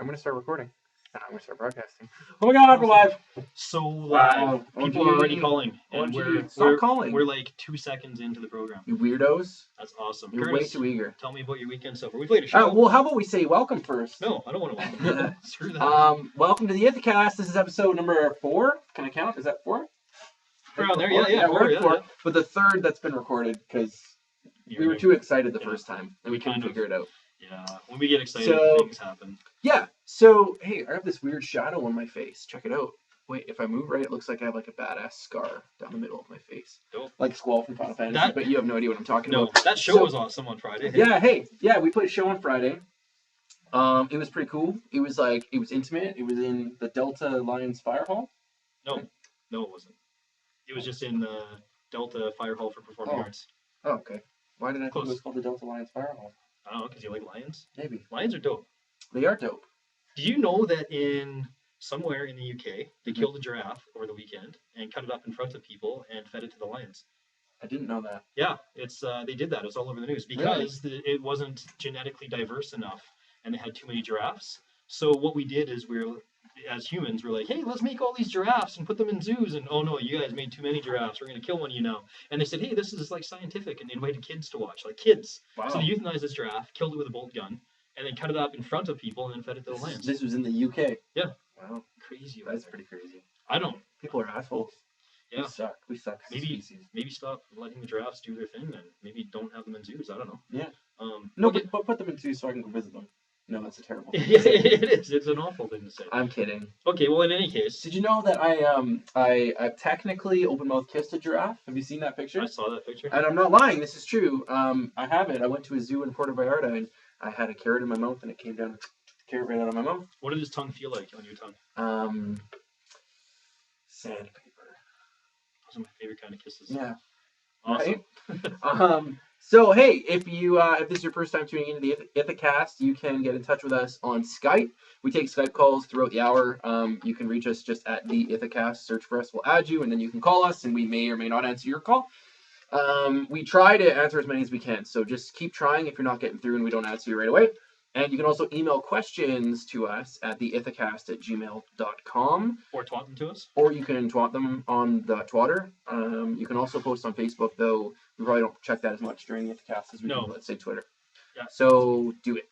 I'm going to start recording. I'm going to start broadcasting. Oh my god, we're live! So live. Wow. People are already calling. And Stop calling. We're like 2 seconds into the program. You weirdos. That's awesome. You're Curtis, way too eager. tell me about your weekend so far. We played a show. Well, how about we say welcome first? No, I don't want to welcome. Screw that. Welcome to the Ithacast. This is episode number 4. Can I count? Is that 4? Around there, yeah. We're at 4. Yeah. But the third that's been recorded because we were too excited the first time and we couldn't figure it out. Yeah, when we get excited, things happen. Yeah, so, hey, I have this weird shadow on my face. Check it out. Wait, if I move right, it looks like I have like a badass scar down the middle of my face. Dope. Like Squall from Final Fantasy, but you have no idea what I'm talking about. No, that show was awesome on Friday. Yeah, we played a show on Friday. It was pretty cool. It was intimate. It was in the Delta Lions Fire Hall. No, it wasn't. It was just in the Delta Fire Hall for Performing Arts. Oh, okay. Why did I think it was called the Delta Lions Fire Hall? I don't know, because you like lions? Maybe. Lions are dope. They are dope. Did you know that somewhere in the UK, they killed a giraffe over the weekend and cut it up in front of people and fed it to the lions? I didn't know that. Yeah, they did that. It's all over the news because it wasn't genetically diverse enough and they had too many giraffes. So what we did is as humans, we're like, hey, let's make all these giraffes and put them in zoos. And oh no, you guys made too many giraffes. We're going to kill one of you now. And they said, hey, this is like scientific. And they invited kids to watch, like kids. Wow. So they euthanized this giraffe, killed it with a bolt gun, and then cut it up in front of people and then fed it to the lions. This was in the UK? Yeah. Wow. Crazy. That's pretty crazy. I don't. People are assholes. Yeah. We suck. Maybe stop letting the giraffes do their thing and maybe don't have them in zoos. I don't know. Yeah. But put them in zoos so I can go visit them. No, that's a terrible thing. Yeah, it is. It's an awful thing to say. I'm kidding. Okay, well, in any case. Did you know that I technically open mouth kissed a giraffe? Have you seen that picture? I saw that picture. And I'm not lying. This is true. I have it. I went to a zoo in Puerto Vallarta and I had a carrot in my mouth and it came down, carrot right out of my mouth. What did his tongue feel like on your tongue? Sandpaper. Those are my favorite kind of kisses. Yeah. Awesome. Right? So, hey, if this is your first time tuning into the Ithacast, you can get in touch with us on Skype. We take Skype calls throughout the hour. You can reach us just at the Ithacast. Search for us. We'll add you, and then you can call us, and we may or may not answer your call. We try to answer as many as we can, so just keep trying if you're not getting through and we don't answer you right away. And you can also email questions to us at theithacast@gmail.com. Or twat them to us. Or you can twat them on the Twatter. You can also post on Facebook, though we probably don't check that as much during the Ithacast as we do, let's say, Twitter. Yeah. So do it.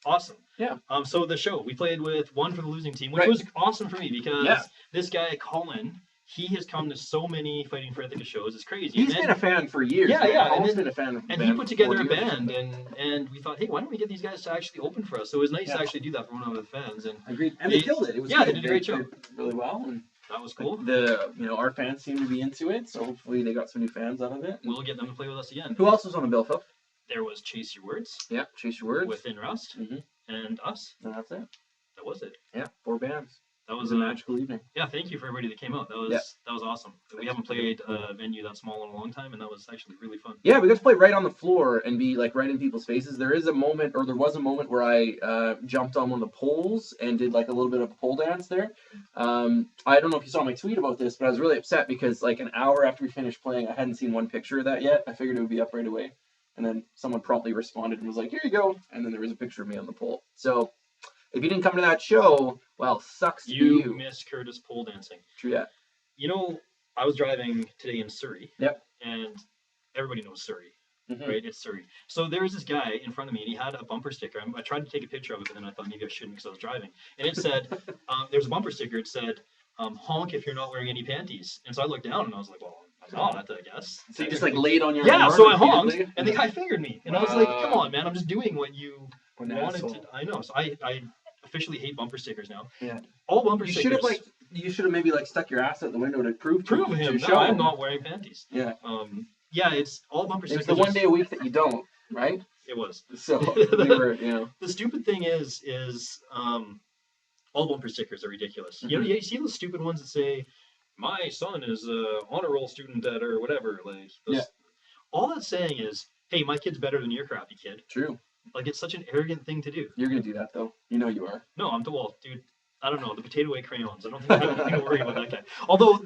Awesome. Yeah. So the show, we played with one for the losing team, which was awesome for me because this guy, Colin, he has come to so many Fighting for Ithaca shows. It's crazy. He's been a fan for years. Yeah. Colin's been a fan of and he put together a band, and we thought, hey, why don't we get these guys to actually open for us? So it was nice to actually do that for one of the fans. And agreed. And they killed it. It was they did a great show. Really well. And that was cool. Our fans seem to be into it, so hopefully they got some new fans out of it. We'll get them to play with us again. Who else was on the bill, Phil? There was Chase Your Words. Yeah, Chase Your Words. Within Rust. Mm-hmm. And us. And that's it. That was it. Yeah, 4 bands. That was a magical evening. Yeah, thank you for everybody that came out. That was awesome. We haven't played a venue that small in a long time, and that was actually really fun. Yeah, we got to play right on the floor and be like right in people's faces. There was a moment where I jumped on one of the poles and did like a little bit of a pole dance there. I don't know if you saw my tweet about this, but I was really upset because like an hour after we finished playing, I hadn't seen one picture of that yet. I figured it would be up right away. And then someone promptly responded and was like, here you go. And then there was a picture of me on the pole. So if you didn't come to that show, well, sucks to you. You missed Curtis pole dancing. True that. You know, I was driving today in Surrey. Yep. And everybody knows Surrey, mm-hmm. right? It's Surrey. So there was this guy in front of me, and he had a bumper sticker. I tried to take a picture of it, but then I thought maybe I shouldn't because I was driving. And it said, there was a bumper sticker. It said, honk if you're not wearing any panties. And so I looked down, and I was like, well, I'm not, I guess. So you just like laid on your arm? So I honked, and the guy fingered me. And I was like, come on, man, I'm just doing what you wanted to. I know. So I officially hate bumper stickers now. Yeah. All bumper stickers. You should have maybe like stuck your ass out the window to prove him. No, I'm not wearing panties. Yeah. Yeah, it's all bumper stickers. It's the one day a week that you don't, right? It was. So we were, The stupid thing is all bumper stickers are ridiculous. Mm-hmm. You see those stupid ones that say, my son is a honor roll student at or whatever. Like, all that's saying is, hey, my kid's better than your crappy kid. True. Like, it's such an arrogant thing to do. You're gonna do that though. You know you are. No, dude. I don't know, the potato weight crayons. I don't think I have anything to worry about that guy. Although,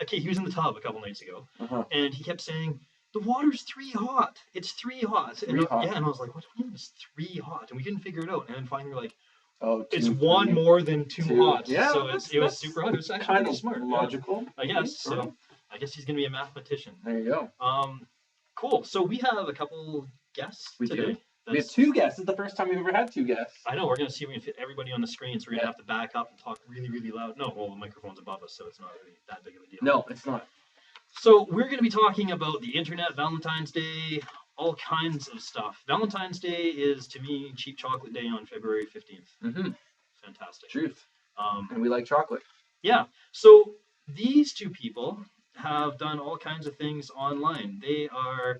okay, he was in the tub a couple nights ago, and he kept saying, the water's 3 hot. It's 3 hot. Yeah, and I was like, what do you mean it's 3 hot? And we couldn't figure it out. And then finally we're like, Oh, it's one more than two hot. Yeah, so it was super hot. It was actually kind of smart. Logical. I guess. So I guess he's gonna be a mathematician. There you go. Cool. So we have a couple guests today. We have two guests. This is the first time we've ever had two guests. I know. We're going to see if we can fit everybody on the screen, so we're going to have to back up and talk really, really loud. No, well, the microphone's above us, so it's not really that big of a deal. No, it's not. So we're going to be talking about the internet, Valentine's Day, all kinds of stuff. Valentine's Day is, to me, Cheap Chocolate Day on February 15th. Mm-hmm. Fantastic. Truth. And we like chocolate. Yeah. So these two people have done all kinds of things online. They are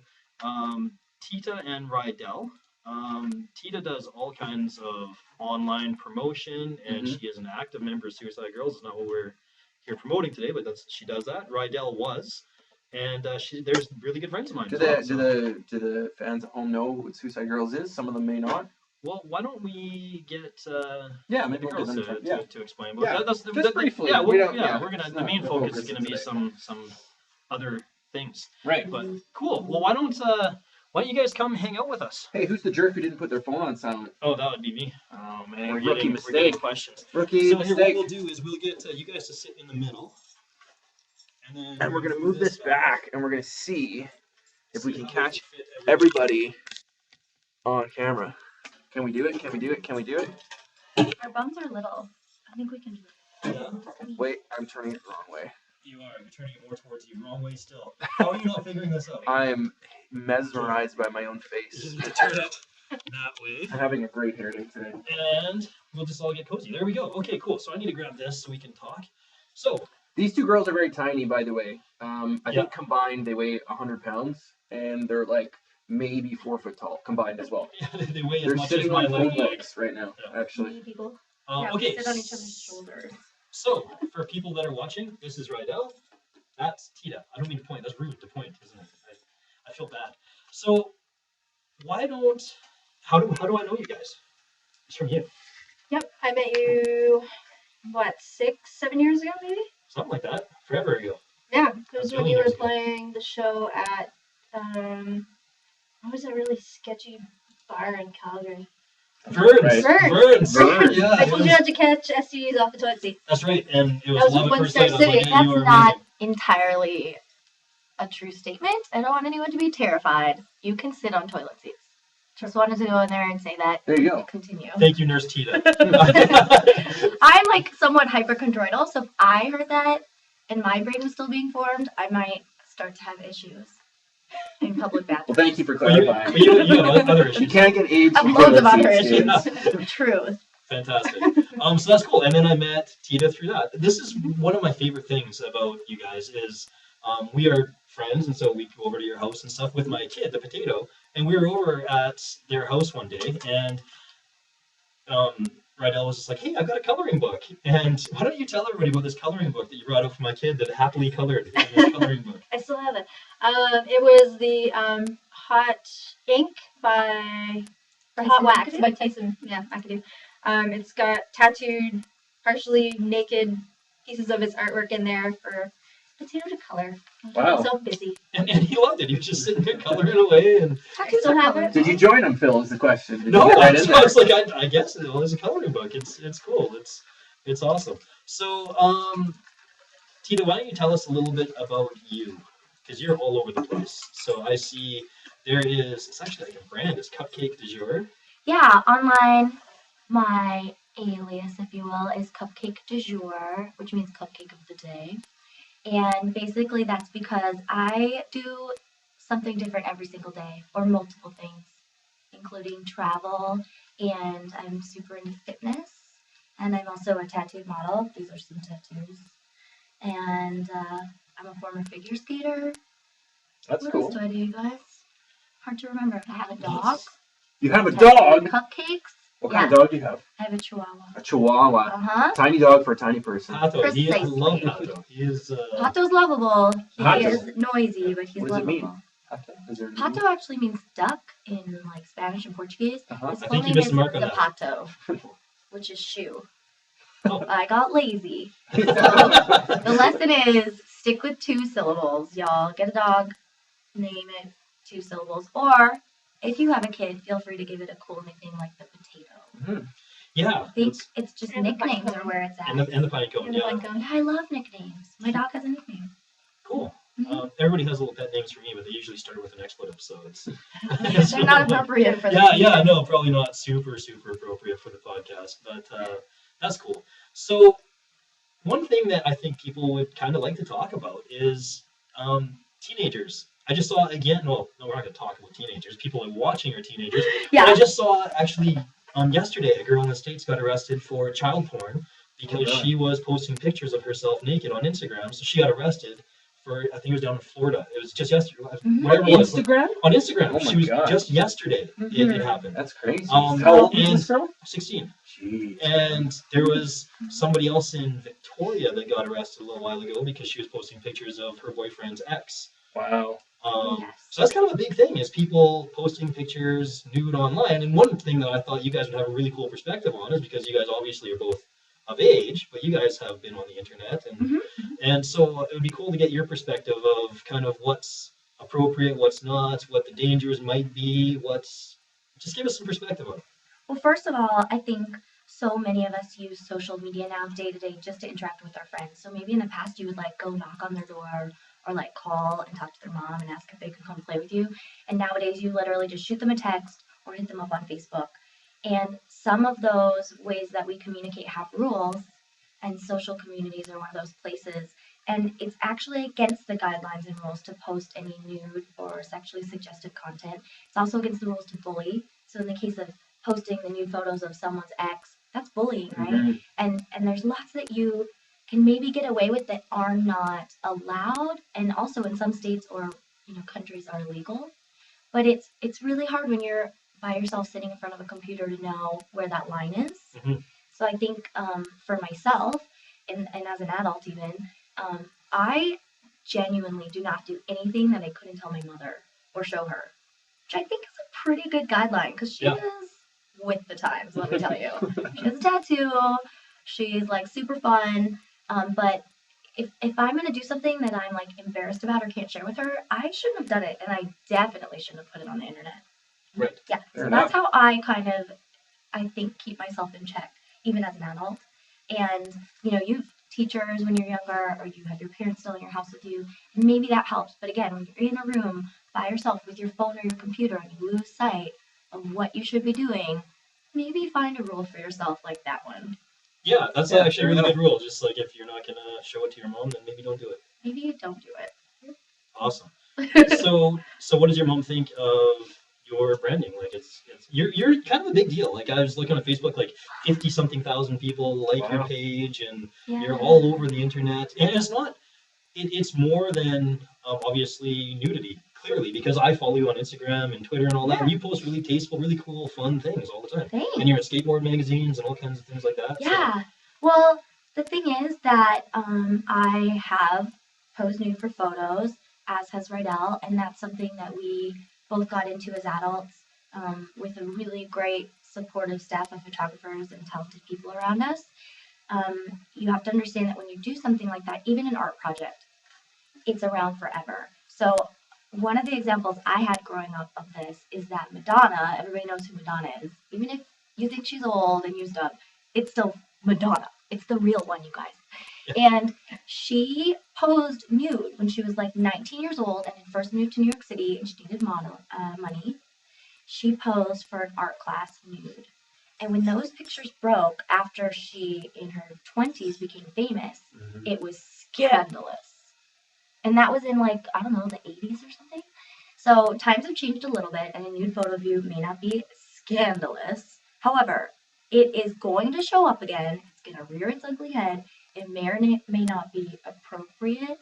Tita and Rydell. Tita does all kinds of online promotion, and she is an active member of Suicide Girls. It's not what we're here promoting today, but she does that. Rydell was, and there's really good friends of mine. Do the fans at home know what Suicide Girls is? Some of them may not. Well, why don't we get maybe the girls to explain? But yeah, that's just briefly. We're gonna the main focus is gonna be some other things. Right. But cool. Well, why don't you guys come hang out with us? Hey, who's the jerk who didn't put their phone on silent? Oh, that would be me. Oh man, rookie mistake. Questions. Rookie so mistake. Here, what we'll do is we'll get you guys to sit in the middle, and we're gonna move this back, and we're gonna see if we can catch everybody on camera. Can we do it? Can we do it? Can we do it? Our bums are little. I think we can do it. Yeah. Wait, I'm turning it the wrong way. You are. You're turning it more towards you. Wrong way still. How are you not figuring this out? I am mesmerized by my own face. Just gonna turn it that way. I'm having a great hair day today. And we'll just all get cozy. There we go. Okay, cool. So I need to grab this so we can talk. So these two girls are very tiny, by the way. I think combined they weigh 100 pounds, and they're like maybe 4 foot tall combined as well. Yeah, they weigh as they're much sitting as my on legs. legs right now, actually. People. Okay. We sit on each other's shoulders. So, for people that are watching, this is Rydell. That's Tita. I don't mean to point. That's rude to point, isn't it? I feel bad. So, how do I know you guys? It's from you. Yep, I met you, 6, 7 years ago, maybe? Something like that. Forever ago. Yeah, it was when you were playing the show at, what was that really sketchy bar in Calgary? Burns. Yeah, I told you not to catch STDs off the toilet seat. That's right, and it was love at first sight. That's not entirely a true statement. I don't want anyone to be terrified. You can sit on toilet seats. Just wanted to go in there and say that. There you go. Continue. Thank you, Nurse Tita. I'm somewhat hyperchondroidal, so if I heard that and my brain was still being formed, I might start to have issues in public bathrooms. Well, thank you for clarifying. You have other issues. You can't get AIDS from toilet other seats. issues. Truth. Fantastic. So that's cool. And then I met Tita through that. This is one of my favorite things about you guys is we are friends, and so we go over to your house and stuff with my kid, the potato, and we were over at their house one day, and Rydell was just like, hey, I've got a coloring book, and why don't you tell everybody about this coloring book that you brought out for my kid that happily colored in this coloring book? I still have it. It was the Hot Ink by Hot Wax by Tyson. Yeah, McAdoo. It's got tattooed, partially naked pieces of his artwork in there for Potato to color. Wow. So busy. And he loved it. He was just sitting there coloring away. And I still have it. Did you join him, Phil? Is the question. No, I was like, I guess there's a coloring book. It's cool. It's awesome. So, Tita, why don't you tell us a little bit about you? Because you're all over the place. So I see it's actually like a brand. It's Cupcake du Jour. Yeah, online, my alias, if you will, is Cupcake du Jour, which means cupcake of the day. And basically that's because I do something different every single day, or multiple things, including travel, and I'm super into fitness, and I'm also a tattooed model. These are some tattoos. And I'm a former figure skater. That's cool. What else do I do, you guys? Hard to remember. I have a dog. You have a dog? Cupcakes. What kind of dog do you have? I have a Chihuahua. A Chihuahua. Uh-huh. Tiny dog for a tiny person. Hato. I love Hato. Hato's lovable. He Hato. is noisy, but he's What does it lovable. mean? Hato? Pato actually means duck in Spanish and Portuguese. Uh-huh. His I full think you name missed is the mark on that. Zapato, which is shoe. Oh. I got lazy. So the lesson is stick with 2 syllables, y'all. Get a dog, name it 2 syllables. Or if you have a kid, feel free to give it a cool nickname like the Potato. Mm-hmm. Yeah. I think it's just nicknames are where it's at. And the pine cone, yeah. Yeah, I love nicknames. My dog has a nickname. Cool. Everybody has little pet names for me, but they usually start with an expletive, so it's they're not appropriate for this. Yeah, no, probably not super appropriate for the podcast, but that's cool. So one thing that I think people would kind of like to talk about is teenagers. I just saw again. Well, no, we're not going to talk about teenagers. People are watching are teenagers. Yeah. But I just saw actually yesterday a girl in the States got arrested for child porn because she was posting pictures of herself naked on Instagram. So she got arrested for, I think it was down in Florida. It was just yesterday. Whatever it was. Instagram? On Instagram. Oh she was God. Just yesterday. It happened. That's crazy. How old is this girl? 16. Jeez. And there was somebody else in Victoria that got arrested a little while ago because she was posting pictures of her boyfriend's ex. Wow. So that's kind of a big thing, is people posting pictures nude online. And one thing that I thought you guys would have a really cool perspective on is because you guys obviously are both of age, but you guys have been on the internet, and so it would be cool to get your perspective of kind of what's appropriate, what's not, what the dangers might be, just give us some perspective on it. Well, first of all, I think so many of us use social media now day to day just to interact with our friends. So maybe in the past you would like go knock on their door or like call and talk to their mom and ask if they could come play with you. And nowadays you literally just shoot them a text or hit them up on Facebook. And some of those ways that we communicate have rules, and social communities are one of those places. And it's actually against the guidelines and rules to post any nude or sexually suggestive content. It's also against the rules to bully. So in the case of posting the nude photos of someone's ex, that's bullying, right? And there's lots that you can maybe get away with that are not allowed, and also in some states or countries are illegal. But it's really hard when you're by yourself sitting in front of a computer to know where that line is. So I think for myself, and as an adult even, I genuinely do not do anything that I couldn't tell my mother or show her, which I think is a pretty good guideline, because she is with the times, let me tell you. She has a tattoo. She's like super fun. But if I'm going to do something that I'm like embarrassed about or can't share with her, I shouldn't have done it. And I definitely shouldn't have put it on the internet. Right. Yeah. So that's how I kind of, I think, keep myself in check, even as an adult. And, you have teachers when you're younger, or you have your parents still in your house with you, and maybe that helps. But again, when you're in a room by yourself with your phone or your computer and you lose sight of what you should be doing, maybe find a rule for yourself like that one. Yeah, that's actually a really good rule. Just like if you're not going to show it to your mom, then maybe don't do it. Maybe you don't do it. Awesome. So what does your mom think of your branding? Like you're kind of a big deal. Like I was looking on Facebook, like 50-something thousand people like your page, and you're all over the internet. And it's not. It's more than obviously nudity. Clearly, because I follow you on Instagram and Twitter and all that, and you post really tasteful, really cool, fun things all the time. Thanks. And you're in skateboard magazines and all kinds of things like that. Yeah. So. Well, the thing is that I have posed nude for photos, as has Rydell, and that's something that we both got into as adults with a really great supportive staff of photographers and talented people around us. You have to understand that when you do something like that, even an art project, it's around forever. So one of the examples I had growing up of this is that Madonna, everybody knows who Madonna is. Even if you think she's old and used up, it's still Madonna. It's the real one, you guys. And she posed nude when she was like 19 years old and had first moved to New York City, and she needed money. She posed for an art class nude. And when those pictures broke after she, in her 20s, became famous, it was scandalous. And that was in like, I don't know, the 80s or something. So times have changed a little bit, and a nude photo of you may not be scandalous. However, it is going to show up again. It's going to rear its ugly head. It may or may not be appropriate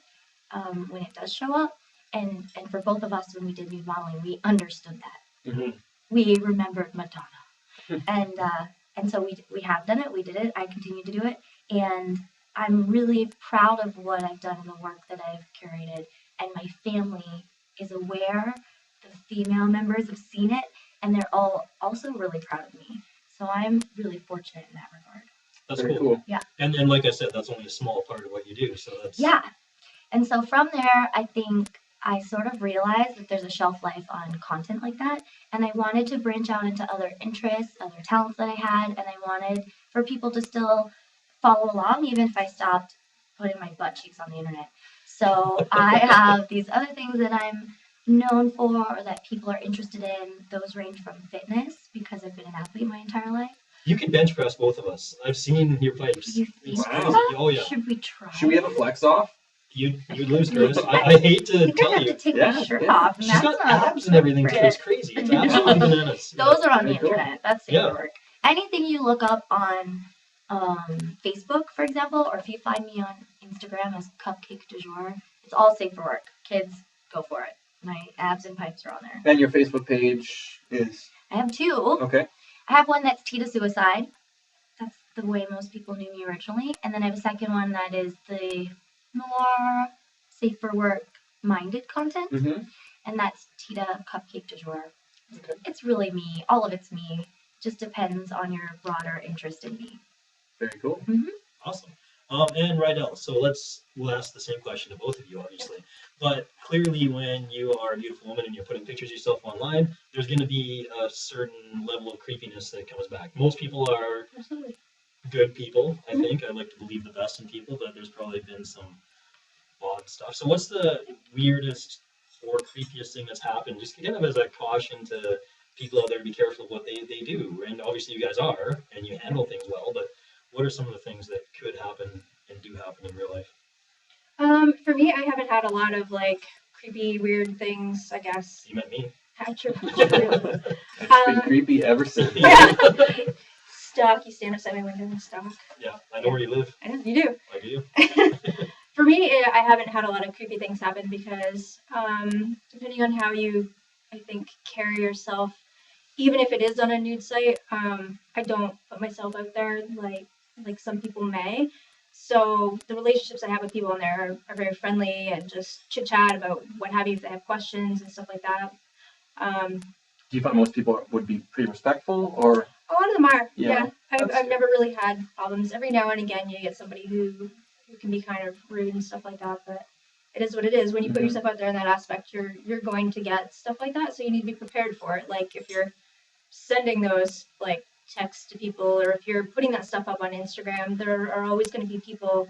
when it does show up. And for both of us, when we did nude modeling, we understood that. We remembered Madonna. And so we have done it. We did it. I continue to do it. And I'm really proud of what I've done and the work that I've curated, and my family is aware. The female members have seen it, and they're all also really proud of me. So I'm really fortunate in that regard. That's cool. Yeah. And like I said, that's only a small part of what you do. So that's And so from there, I think I sort of realized that there's a shelf life on content like that, and I wanted to branch out into other interests, other talents that I had, and I wanted for people to still follow along, even if I stopped putting my butt cheeks on the internet. So I have these other things that I'm known for or that people are interested in. Those range from fitness, because I've been an athlete my entire life. You can bench press both of us. I've seen your pipes. Oh yeah. Should we try? Should we have a flex off? You lose, Chris. I hate to tell you. Have to take my shirt off. She's got abs and everything. It's crazy. It's absolutely bananas. Those are on the internet. That's safe for work. Anything you look up on Facebook, for example, or if you find me on Instagram as Cupcake du Jour, it's all safe for work. Kids, go for it. My abs and pipes are on there. And your Facebook page is? I have two. Okay. I have one that's Tita Suicide. That's the way most people knew me originally. And then I have a second one that is the more safe for work minded content. Mm-hmm. And that's Tita Cupcake du Jour. Okay. It's really me. All of it's me. Just depends on your broader interest in me. Very cool. Mm-hmm. Awesome. And Rydell, so we'll ask the same question to both of you, obviously. But clearly, when you are a beautiful woman and you're putting pictures of yourself online, there's going to be a certain level of creepiness that comes back. Most people are good people, I think. I like to believe the best in people, but there's probably been some odd stuff. So what's the weirdest or creepiest thing that's happened? Just kind of as a caution to people out there to be careful of what they do. And obviously you guys are, and you handle things well, but what are some of the things that could happen and do happen in real life? For me, I haven't had a lot of creepy, weird things, I guess. You met me. True. It's been creepy ever since. Yeah. Stalk. You stand outside my window and stalk. Yeah, I know where you live. I know, you do. I do. For me, I haven't had a lot of creepy things happen because depending on how you, I think, carry yourself, even if it is on a nude site, I don't put myself out there like some people may. So the relationships I have with people on there are very friendly and just chit chat about what have you if they have questions and stuff like that. Do you find most people would be pretty respectful, or? A lot of them are. Yeah. I've never really had problems. Every now and again you get somebody who can be kind of rude and stuff like that, but it is what it is. When you put yourself out there in that aspect, you're going to get stuff like that, so you need to be prepared for it. Like if you're sending those texts to people, or if you're putting that stuff up on Instagram, there are always going to be people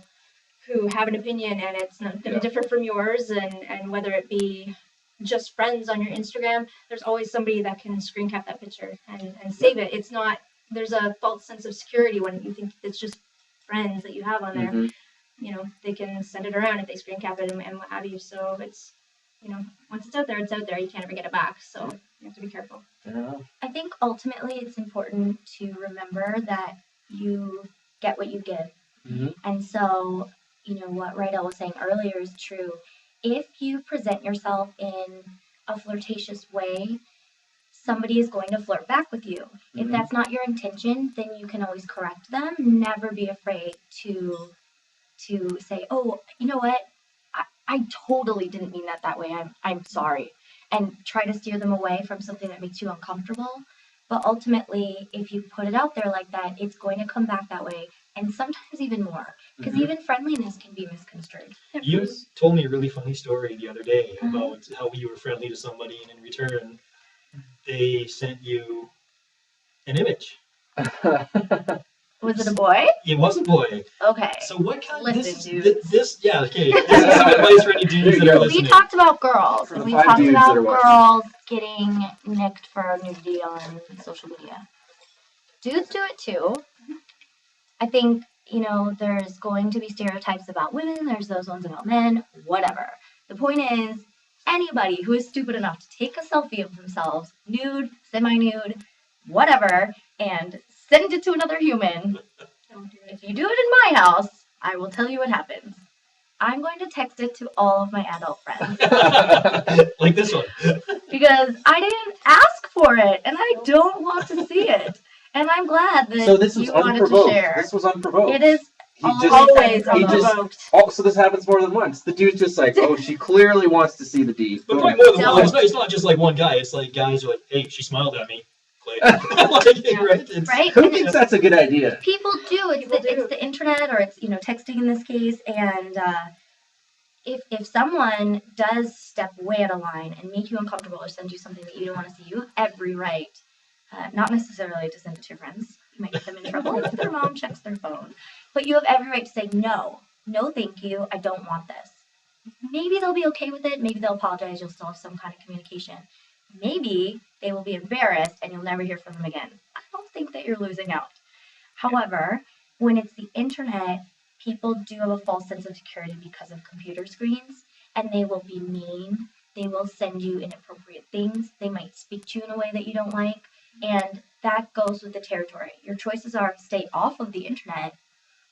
who have an opinion and it's not going to differ from yours, and whether it be just friends on your Instagram, there's always somebody that can screen cap that picture and save it. It's not, there's a false sense of security when you think it's just friends that you have on there. Mm-hmm. You know, they can send it around if they screen cap it and what have you. So it's, once it's out there, you can't ever get it back. So you have to be careful. Yeah. I think ultimately it's important to remember that you get what you give. Mm-hmm. And so, what Rydell was saying earlier is true. If you present yourself in a flirtatious way, somebody is going to flirt back with you. Mm-hmm. If that's not your intention, then you can always correct them. Never be afraid to say, oh, you know what? I totally didn't mean that way. I'm sorry. And try to steer them away from something that makes you uncomfortable. But ultimately, if you put it out there like that, it's going to come back that way. And sometimes even more. Because even friendliness can be misconstrued. You told me a really funny story the other day about how you were friendly to somebody, and in return, they sent you an image. Was it a boy? It was a boy. Okay. So what kind of dudes. This yeah, okay. This is some advice for any dudes that are listening. We talked about girls. And we talked about girls getting nicked for nudity on social media. Dudes do it too. I think, there's going to be stereotypes about women. There's those ones about men. Whatever. The point is, anybody who is stupid enough to take a selfie of themselves, nude, semi-nude, whatever, and send it to another human. If you do it in my house, I will tell you what happens. I'm going to text it to all of my adult friends. Like this one. Because I didn't ask for it, and I don't want to see it. And I'm glad that you wanted to share. This was unprovoked. It is always unprovoked. So this happens more than once. The dude's just like, oh, she clearly wants to see the D. But probably more than one. It's not just like one guy. It's like guys who are like, hey, she smiled at me. Right? Who thinks that's a good idea? People do. It's the internet, or it's texting in this case, and if someone does step way out of line and make you uncomfortable or send you something that you don't want to see, you have every right, not necessarily to send it to your friends. You might get them in trouble if their mom checks their phone. But you have every right to say, no, thank you, I don't want this. Maybe they'll be okay with it. Maybe they'll apologize. You'll still have some kind of communication. Maybe they will be embarrassed and you'll never hear from them again. I don't think that you're losing out. However, when it's the internet, people do have a false sense of security because of computer screens, and they will be mean. They will send you inappropriate things. They might speak to you in a way that you don't like, and that goes with the territory. Your choices are stay off of the internet,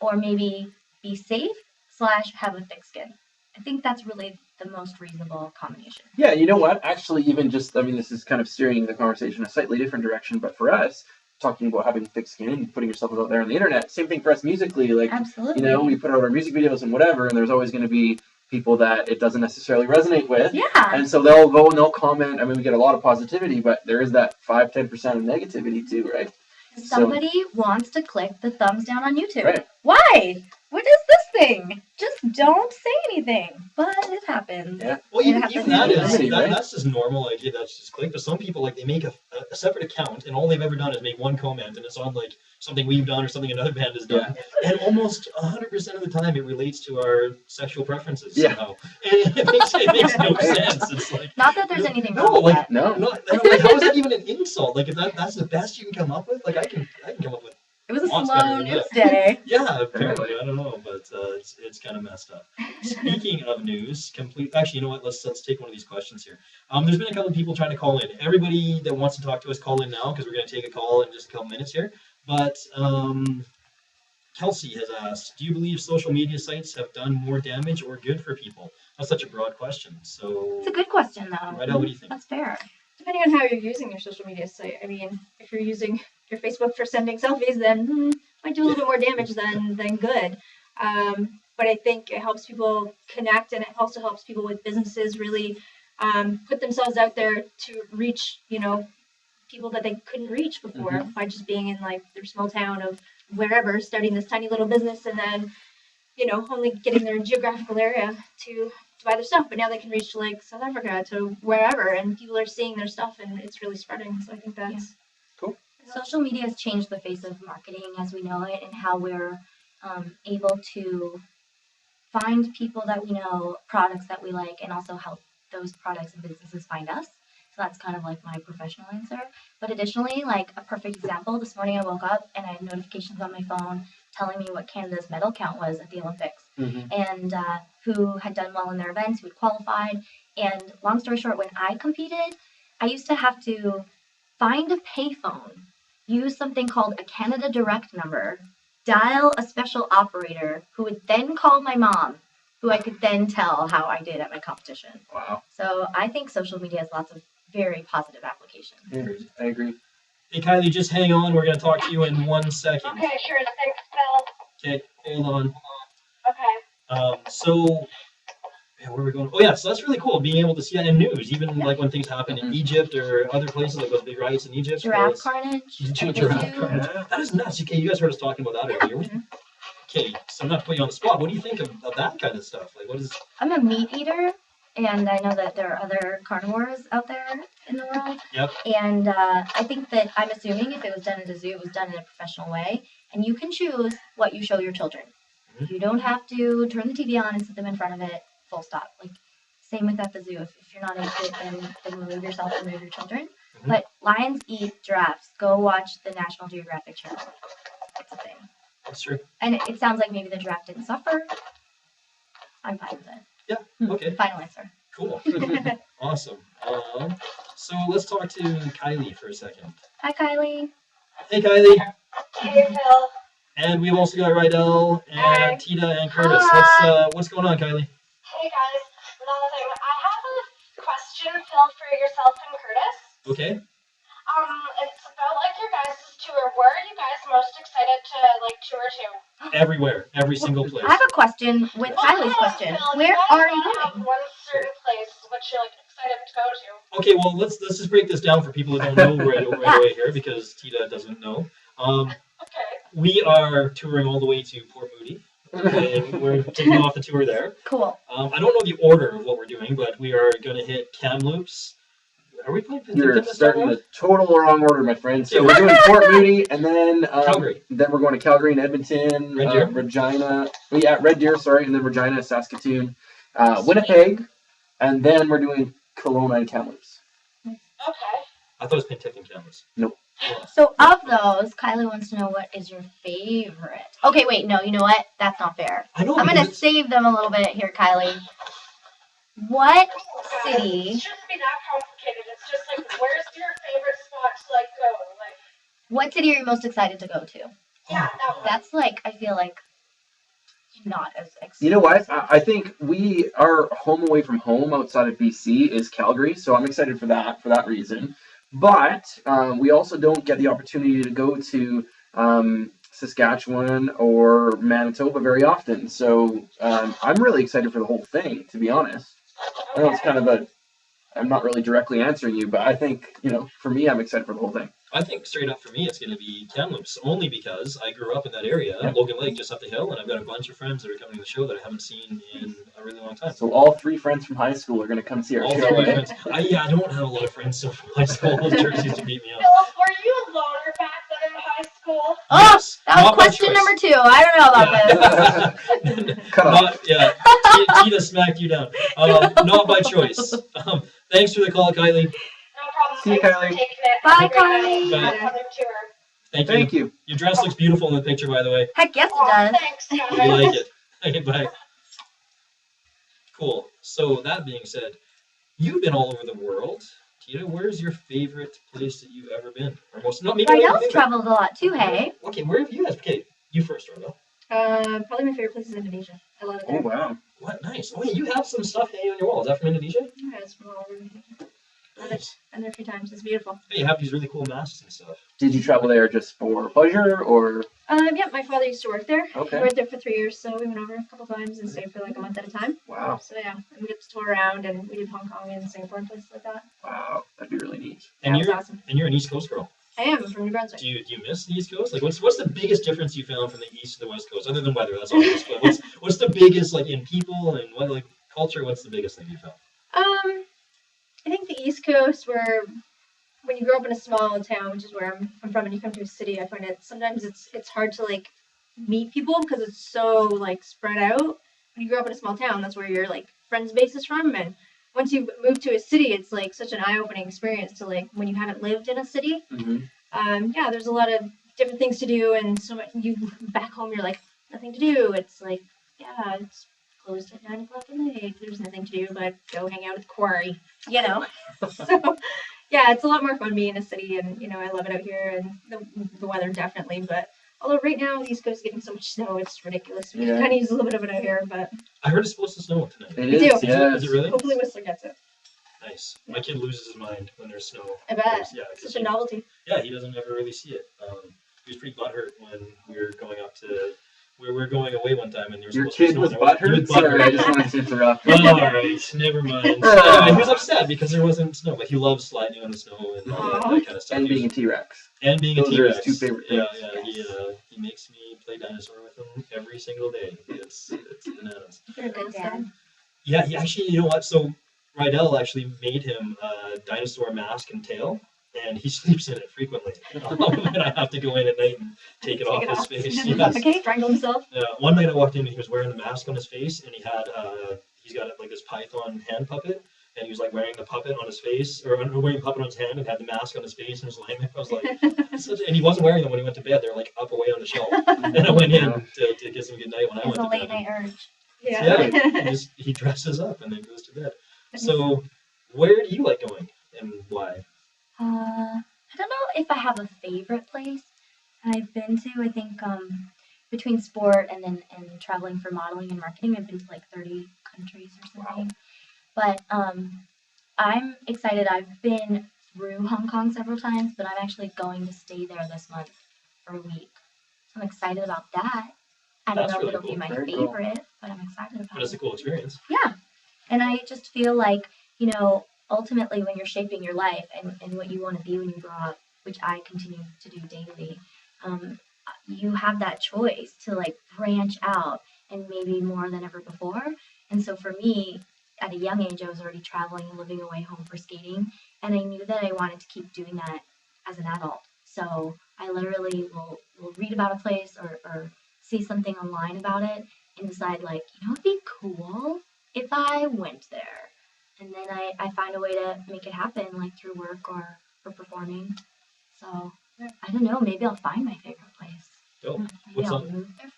or maybe be safe / have a thick skin. I think that's really the most reasonable combination. Yeah, you know what? Actually, even just, I mean, this is kind of steering the conversation in a slightly different direction, but for us, talking about having thick skin and putting yourself out there on the internet, same thing for us musically. Like, absolutely. You know, we put out our music videos and whatever, and there's always going to be people that it doesn't necessarily resonate with. Yeah. And so they'll go and they'll comment. I mean, we get a lot of positivity, but there is that 5-10% of negativity too, right? Somebody wants to click the thumbs down on YouTube. Right. Why? What is this thing? Just don't say anything. But it happens. Yeah. Well, even that's just normal. Like, that's just click. But some people, like, they make a separate account, and all they've ever done is make one comment, and it's on, like, something we've done or something another band has done. Yeah. And almost 100% of the time, it relates to our sexual preferences somehow. And it makes no sense. It's like, not that there's anything wrong with that. No. Like, how is that even an insult? Like, if that's the best you can come up with, like, I can come up with. It was a slow news day. Yeah, apparently. I don't know, but it's kind of messed up. Speaking of news, actually, you know what? Let's take one of these questions here. There's been a couple of people trying to call in. Everybody that wants to talk to us, call in now, because we're going to take a call in just a couple minutes here. But Kelsey has asked, do you believe social media sites have done more damage or good for people? That's such a broad question. So it's a good question, though. Rydell, what do you think? That's fair. Depending on how you're using your social media site. I mean, if you're using your Facebook for sending selfies, then might do a little bit more damage than good. But I think it helps people connect, and it also helps people with businesses really put themselves out there to reach, people that they couldn't reach before by just being in like their small town of wherever, starting this tiny little business, and then only getting their geographical area to buy their stuff. But now they can reach to like South Africa, to wherever, and people are seeing their stuff, and it's really spreading. So I think that's cool. Social media has changed the face of marketing as we know it, and how we're able to find people that we know, products that we like, and also help those products and businesses find us. So that's kind of like my professional answer. But additionally, like a perfect example, this morning I woke up and I had notifications on my phone telling me what Canada's medal count was at the Olympics, and who had done well in their events, who had qualified. And long story short, when I competed, I used to have to find a payphone, use something called a Canada Direct number, dial a special operator who would then call my mom, who I could then tell how I did at my competition. Wow. So I think social media has lots of very positive applications. I agree. Hey, Kylie, just hang on. We're going to talk to you in 1 second. Okay, sure. Thanks, Phil. Okay, hold on. Okay. So, where are we going? Oh, yeah, so that's really cool, being able to see that in news, even like when things happen in Egypt or other places, like those big riots in Egypt. Giraffe carnage. Giraffe carnage. That is nuts. Okay, you guys heard us talking about that earlier. Okay, so I'm not putting you on the spot. What do you think of that kind of stuff? Like, what is... I'm a meat eater, and I know that there are other carnivores out there in the world. Yep. And I think that I'm assuming if it was done at a zoo, it was done in a professional way. And you can choose what you show your children. You don't have to turn the TV on and sit them in front of it, full stop. Like, same with at the zoo. If you're not into it, then remove yourself and remove your children. But lions eat giraffes. Go watch the National Geographic Channel. It's a thing. That's true. And it sounds like maybe the giraffe didn't suffer. I'm fine with it. Yeah, okay. Final answer. Cool. Awesome. So let's talk to Kylie for a second. Hi, Kylie. Hey, Kylie. Hey, Phil. And we've also got Rydell and Tita and Curtis. What's going on, Kylie? Hey, guys. Another thing. I have a question, Phil, for yourself and Curtis. Okay. It's about like your guys' tour. Where are you guys most excited to like tour to? Everywhere, every single place. I have a question with Kylie's question. Phil, Where are you have going? one certain place which you're like excited to go to. Okay, well let's just break this down for people that don't know right away here, because Tita doesn't know. Okay. We are touring all the way to Port Moody, and we're taking off the tour there. Cool. I don't know the order of what we're doing, but we are going to hit Kamloops. Are we playing? You're starting the total wrong order, my friend. So we're doing Fort Moody, and then Calgary. Then we're going to Calgary and Edmonton, Red Deer? Regina. Red Deer, sorry, and then Regina, Saskatoon, Winnipeg, and then we're doing Kelowna and Kamloops. Okay. I thought it was Penticton and Kamloops. Nope. So of those, Kylie wants to know what is your favorite. Okay, wait, no, you know what? That's not fair. I know. I'm gonna save them a little bit here, Kylie. What city? It shouldn't be that complicated. It's just like, where's your favorite spot to like go? Like, What city are you most excited to go to? yeah, that one. That's like, I feel like not as excited. You know what? I think our home away from home outside of BC is Calgary, so I'm excited for that reason. But we also don't get the opportunity to go to Saskatchewan or Manitoba very often, so I'm really excited for the whole thing, to be honest. I know it's kind of I'm not really directly answering you, but I think, for me, I'm excited for the whole thing. I think straight up for me, it's going to be Kamloops, only because I grew up in that area, Logan Lake, just up the hill, and I've got a bunch of friends that are coming to the show that I haven't seen in a really long time. So all 3 friends from high school are going to come see our All show, 3 right? friends. I don't have a lot of friends still from high school. Those jerks used to beat me up. Philip, were you a loner back then in high school? Oh, Yes, that was not by question choice. number 2. I don't know about this. Cut off. Tita smacked you down. Not by choice. Thanks for the call, Kylie. No problem. See you, Thanks Kylie. for taking it. Bye, Have a great Kylie. night. Bye. Have another tour. Thank you. Your dress looks beautiful in the picture, by the way. Heck yes, Oh, it does. thanks, We guys. like it. Okay, bye. Cool. So that being said, you've been all over the world. Tita, where's your favorite place that you've ever been? Or most, not maybe not your Rydell's favorite. traveled a lot too, hey? Okay, where have you guys? Okay, you first, Rydell. Probably my favorite place is Indonesia. I love it Oh, there. wow. What? Nice. Oh, yeah, you have some stuff hanging on your wall. Is that from Indonesia? Yeah, it's from all over Indonesia. Love it. Nice. Been there a few times. It's beautiful. Hey, you have these really cool masks and stuff. Did you travel there just for pleasure, or? Yeah, my father used to work there. Okay. He worked there for 3 years, so we went over a couple times and stayed for like a month at a time. Wow. So yeah, and we got to tour around, and we did Hong Kong and Singapore and places like that. Wow, that'd be really neat. And That was you're awesome. and you're an East Coast girl. I am from New Brunswick. Do you miss the East Coast? Like, what's the biggest difference you found from the East to the West Coast, other than weather? That's obvious. But what's the biggest, like, in people and what, like, culture? What's the biggest thing you found? I think the East Coast, where when you grow up in a small town, which is where I'm from, and you come to a city, I find it sometimes it's hard to like meet people because it's so like spread out. When you grow up in a small town, that's where your like friends base is from, and once you move to a city, it's like such an eye-opening experience to like when you haven't lived in a city. Mm-hmm. Yeah, there's a lot of different things to do, and so much you back home, you're like nothing to do. It's like it's closed at 9 o'clock at night. There's nothing to do but go hang out at the quarry, you know. So yeah, it's a lot more fun being in a city, and I love it out here, and the weather definitely. But although right now the East Coast is getting so much snow, it's ridiculous. We Yeah. kind of use a little bit of it out here, but I heard it's supposed to snow tonight. It Me is, too. yes. Is it really? hopefully Whistler gets it. Nice. My kid loses his mind when there's snow. I bet. Yeah, It's such a novelty. Yeah, he doesn't ever really see it. He was pretty butthurt when we were going up to. We were going away one time, and there was Your supposed to be kid snow, was and there butthurt? He was Sorry, I butthurt. just wanted to interrupt. All right, never mind. Anyway, he was upset because there wasn't snow, but he loves sliding on the snow and all that kind of stuff. And being a T-Rex. And being a Those are his T-Rex. 2 favorite Yeah, things. yeah. He makes me play dinosaur with him every single day. It's bananas. You're a good dad. Yeah, he actually, you know what? So Rydell actually made him a dinosaur mask and tail, and he sleeps in it frequently. And I have to go in at night and take it off his face. Never Yes. suffocate, strangle himself. One night I walked in and he was wearing the mask on his face, and he's got like this python hand puppet, and he was like wearing the puppet on his face, or wearing the puppet on his hand, and had the mask on his face, and was lying there. I was like, and he wasn't wearing them when he went to bed. They're like up away on the shelf. And I went in to get some good night when I It's went a to late bed. night urge. Yeah, he dresses up and then goes to bed. So, where do you like going and why? I don't know if I have a favorite place I've been to. I think between sport and traveling for modeling and marketing, I've been to like 30 countries or something. But I'm excited. I've been through Hong Kong several times, but I'm actually going to stay there this month for a week. So I'm excited about that. I don't That's know if really it'll be cool. my Very cool. favorite, but I'm excited about But it's it. a cool experience. Yeah. And I just feel like, ultimately when you're shaping your life and what you want to be when you grow up, which I continue to do daily, you have that choice to like branch out and maybe more than ever before. And so for me, at a young age, I was already traveling and living away home for skating, and I knew that I wanted to keep doing that as an adult. So I literally will read about a place or see something online about it and decide, like, it'd be cool if I went there. And then I find a way to make it happen, like through work or performing. So I don't know, maybe I'll find my favorite place. Dope. Maybe I'll move there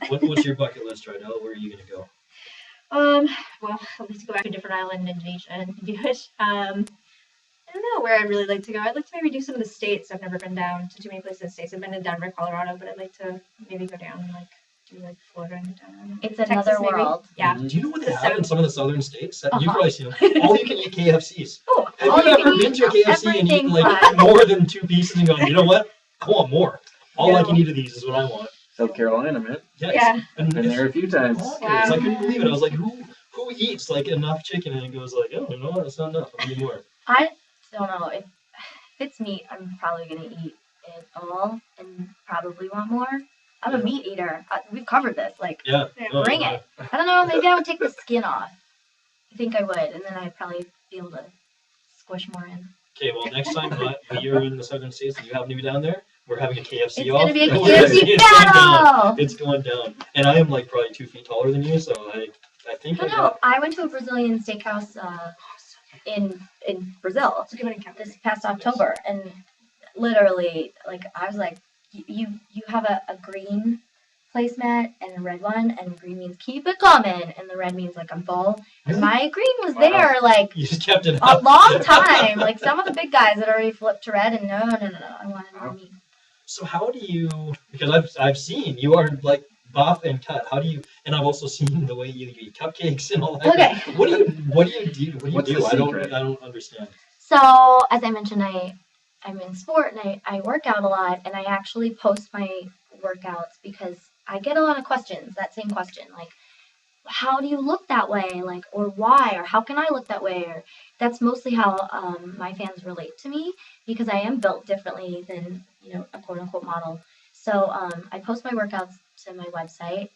forever. What's your bucket list, Rydell? Where are you gonna go? Well, I'd like to go back to a different island in Indonesia and do it. I don't know where I'd really like to go. I'd like to maybe do some of the states. I've never been down to too many places in the states. I've been to Denver, Colorado, but I'd like to maybe go down and do Florida and down. It's Texas, another maybe. world. Yeah. Do you know what they have in some of the southern states? Uh-huh. You've probably seen them. All you can eat KFCs. Oh, Have all you you ever can been to a eat, KFC and eat everything like fried. more than 2 pieces and gone, you know what? I want more. All I No. can eat of these is what I want. South Carolina, man. Yeah. And Been there a few times. bonkers. Wow. I couldn't believe it. I was like, who eats like enough chicken and goes like, oh, you know what? That's not enough. I need more. I don't know. If it's meat, I'm probably going to eat it all and probably want more. I'm a meat eater. We've covered this. Like, Yeah. Oh, bring yeah. it. I don't know. Maybe I would take the skin off. I think I would. And then I'd probably be able to squish more in. Okay, well, next time you're in the southern states and you happen to be down there, we're having a KFC It's off. going to be a and we're gonna- KFC it's going down. battle! It's going down. And I am like probably 2 feet taller than you, so I think I don't know. I went to a Brazilian steakhouse in Brazil It's a good one in Canada. this past October, and literally, like, I was like, you have a green placemat and a red one, and green means keep it coming, and the red means like I'm full. And my green was Wow. there like You just kept it a up. long time. Like some of the big guys had already flipped to red, and no, I wanted more meat. So how do you? Because I've seen you are like buff and cut. How do you? And I've also seen the way you eat cupcakes and all that. Okay. What do you do? What do you What's do? the I secret? don't understand. So as I mentioned, I'm in sport and I work out a lot, and I actually post my workouts because I get a lot of questions. That same question, like, how do you look that way? Like, or why? Or how can I look that way? Or that's mostly how my fans relate to me, because I am built differently than, a quote unquote model. So I post my workouts to my website,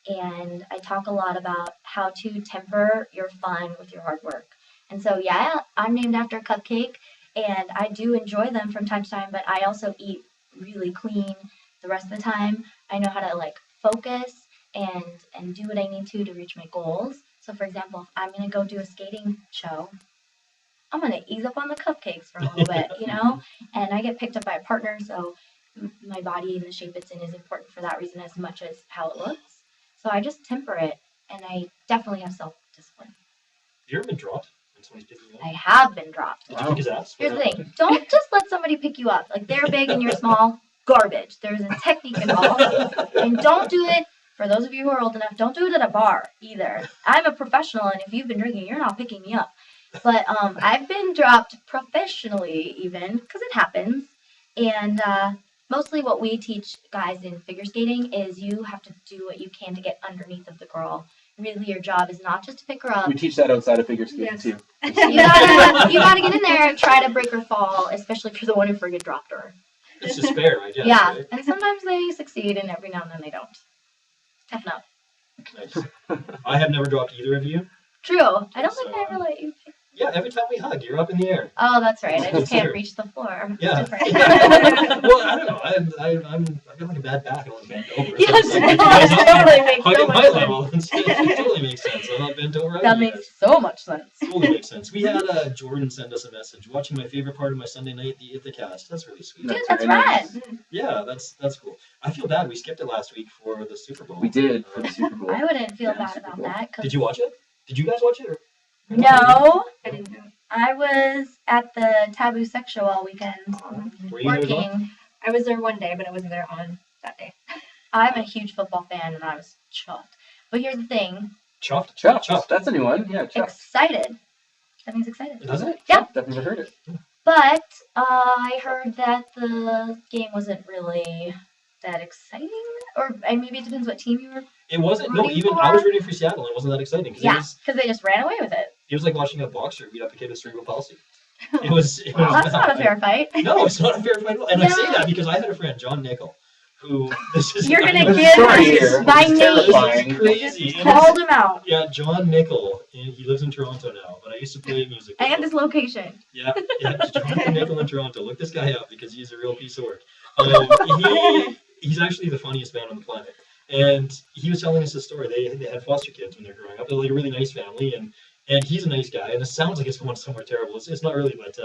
and I talk a lot about how to temper your fun with your hard work. And so, yeah, I'm named after a cupcake, and I do enjoy them from time to time, but I also eat really clean the rest of the time. I know how to like focus and do what I need to reach my goals. So for example, if I'm gonna go do a skating show, I'm gonna ease up on the cupcakes for a little bit, and I get picked up by a partner, so my body and the shape it's in is important for that reason as much as how it looks. So I just temper it, and I definitely have self-discipline. Have you ever been dropped when somebody's picking you up? I have been dropped. Did you kick his ass? Here's the thing, don't just let somebody pick you up. Like, they're big and you're small, garbage. There's a technique involved. And don't do it, for those of you who are old enough, don't do it at a bar either. I'm a professional, and if you've been drinking, you're not picking me up. But I've been dropped professionally even, because it happens. And mostly what we teach guys in figure skating is you have to do what you can to get underneath of the girl. Really, your job is not just to pick her up. We teach that outside of figure skating Yes. too. You gotta get in there and try to break her fall, especially if you're the one who friggin' dropped her. It's just fair, I guess. Yeah, Right? and sometimes they succeed, and every now and then they don't. Toughen up. Nice. I have never dropped either of you. True. I don't think I ever let you pick. Yeah, every time we hug, you're up in the air. Oh, that's right. I just Consider. can't reach the floor. It's Yeah. different. Well, I don't know. I've got like a bad back. I want to bend over. Yes, So that it's like, totally makes hug so at much my sense. level. It totally makes sense. I'm not bent over. That either, makes guys. so much sense. Totally makes sense. We had Jordan send us a message. Watching my favorite part of my Sunday night, the Ithacast. That's really sweet. Dude, That's that's very rad. nice. Yeah, that's cool. I feel bad. We skipped it last week for the Super Bowl. We did for the Super Bowl. I wouldn't feel Yeah, bad super about cool. that. 'Cause Did you watch it? Did you guys watch it? Or? No, I didn't know. I was at the Taboo Sex Show all weekend, Were you there as well? working. I was there one day, but I wasn't there on that day. I'm a huge football fan, and I was chuffed. But here's the thing, Chuffed. Chuffed. That's a new one. Yeah, chuffed. excited. That means excited. Does it? Yeah. Chuffed. I've never heard it. But I heard that the game wasn't really that exciting, or maybe it depends what team you were. It wasn't. No, Rooting even for? I was rooting for Seattle. It wasn't that exciting. Cause Yeah, because they just ran away with it. it was like watching a boxer beat up a kid with cerebral palsy. It was. Well, that's not a fair fight. No, it's not a fair fight at all. And I say No. that because I had a friend, John Nickel, who this is. You're gonna There's a give story here. by It's name. terrifying. Crazy. And Called him out. yeah, John Nickel. And he lives in Toronto now, but I used to play music. with And him. his location. Yeah, John Nickel in Toronto. Look this guy up because he's a real piece of work. He's actually the funniest man on the planet. And he was telling us a story. They had foster kids when they were growing up. They're like a really nice family, and he's a nice guy. And it sounds like it's going somewhere terrible. It's not really, but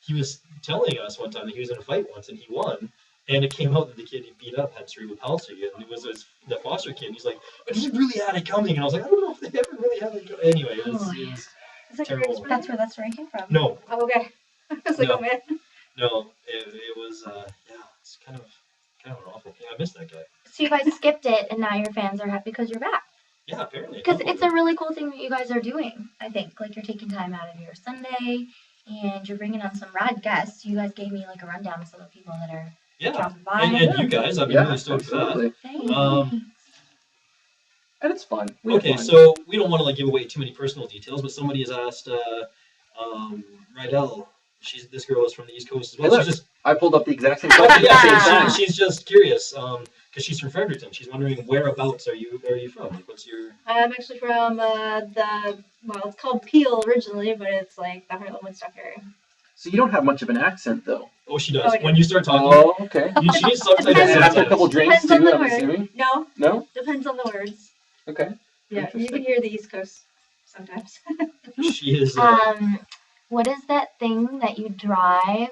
he was telling us one time that he was in a fight once and he won. And it came out that the kid he beat up had cerebral palsy, and it was the foster kid. And he's like, but he really had it coming. And I was like, I don't know if they ever really had it coming. Anyway, it was terrible. That's where that story came from. No. Oh, okay. I was like, No. oh man. No, it was, it's kind of an awful thing. I miss that guy. So you guys skipped it, and now your fans are happy because you're back. Yeah, apparently. Because it's a really cool thing that you guys are doing, I think. Like, you're taking time out of your Sunday, and you're bringing on some rad guests. You guys gave me, like, a rundown of some of the people that are dropping by. And you guys, I've been really stoked for that. Absolutely. Thanks. And it's fun. We have Okay, fun. so we don't want to like give away too many personal details, but somebody has asked Rydell. This girl is from the East Coast as well. Hey, She's look. just I pulled up the exact same question at the same time. she's just curious because she's from Fredericton. She's wondering whereabouts are you from? Like, what's your? I'm actually from it's called Peel originally, but it's like the Harlem Woodstock area. So you don't have much of an accent, though. Oh, she does. Oh, I do. When you start talking, Oh, okay. she needs subtitles. Depends And after a couple sometimes. drinks, Depends on too, the I'm word. assuming? No, No? depends on the words. Okay. Yeah, you Interesting. can hear the East Coast sometimes. She is. What is that thing that you drive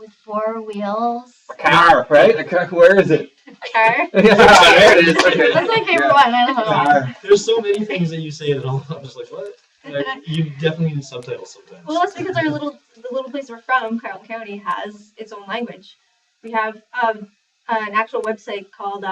with 4 wheels? A car, right? A car. Where is it? Car. Yeah, there it is. Okay. That's my favorite Yeah. one. I don't know. Car. There's so many things that you say that I'm just like, what? Like, you definitely need subtitles sometimes. Well, that's because the little place we're from, Carleton County, has its own language. We have an actual website called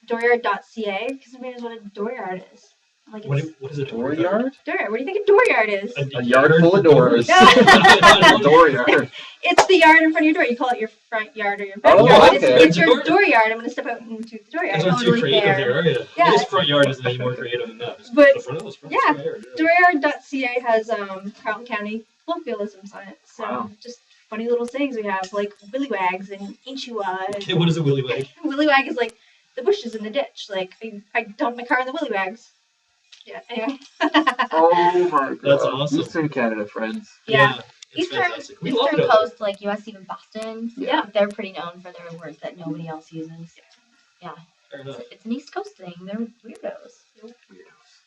dooryard.ca, because nobody knows what a dooryard is. Like What it's is it? Dooryard? dooryard. What do you think a dooryard is? A yard full of doors. Yeah. A dooryard. It's the yard in front of your door. You call it your front yard or your Oh, backyard. okay. It's your dooryard. I'm going to step out into the dooryard. Those are too Totally creative fair. there, are you? Yeah. This front yard isn't any more creative than that. Just But, the front of those front yeah, yard. Dooryard.ca has Carleton County colloquialisms on it. So Wow. just funny little sayings we have, like willywags and inchua. Okay, what is a willy wag? Willywag is like the bushes in the ditch. Like I dumped my car in the willywags. Yeah. Anyway. Oh my god. That's awesome. Eastern Canada, friends. Yeah. It's Eastern fantastic. We love Eastern it. out Coast, like US, even Boston. Yeah. They're pretty known for their words that nobody else uses. there. Fair enough. It's an East Coast thing. They're weirdos.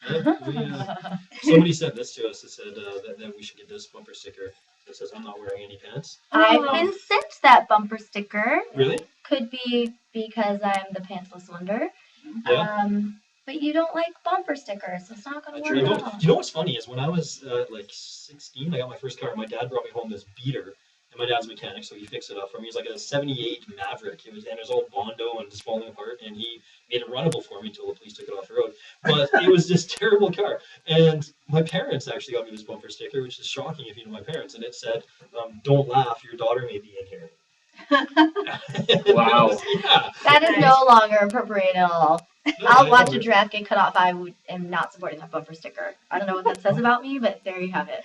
Yeah, somebody said this to us. It said that we should get this bumper sticker that says, "I'm not wearing any pants." I've been sent that bumper sticker. Really? Could be because I'm the pantsless wonder. Yeah. But you don't like bumper stickers, so it's not gonna True. work out. You know what's funny is when I was like 16, I got my first car. My dad brought me home this beater, and my dad's a mechanic, so he fixed it up for me. It's like a '78 Maverick. It was all Bondo and just falling apart, and he made it runnable for me until the police took it off the road. But it was this terrible car, and my parents actually got me this bumper sticker, which is shocking if you know my parents, and it said, "Don't laugh, your daughter may be in here." Wow. Yeah. That is no longer appropriate at all. No, I'll I watch know a it. giraffe get cut off. I am not supporting that bumper sticker. I don't know what that says about me, but there you have it.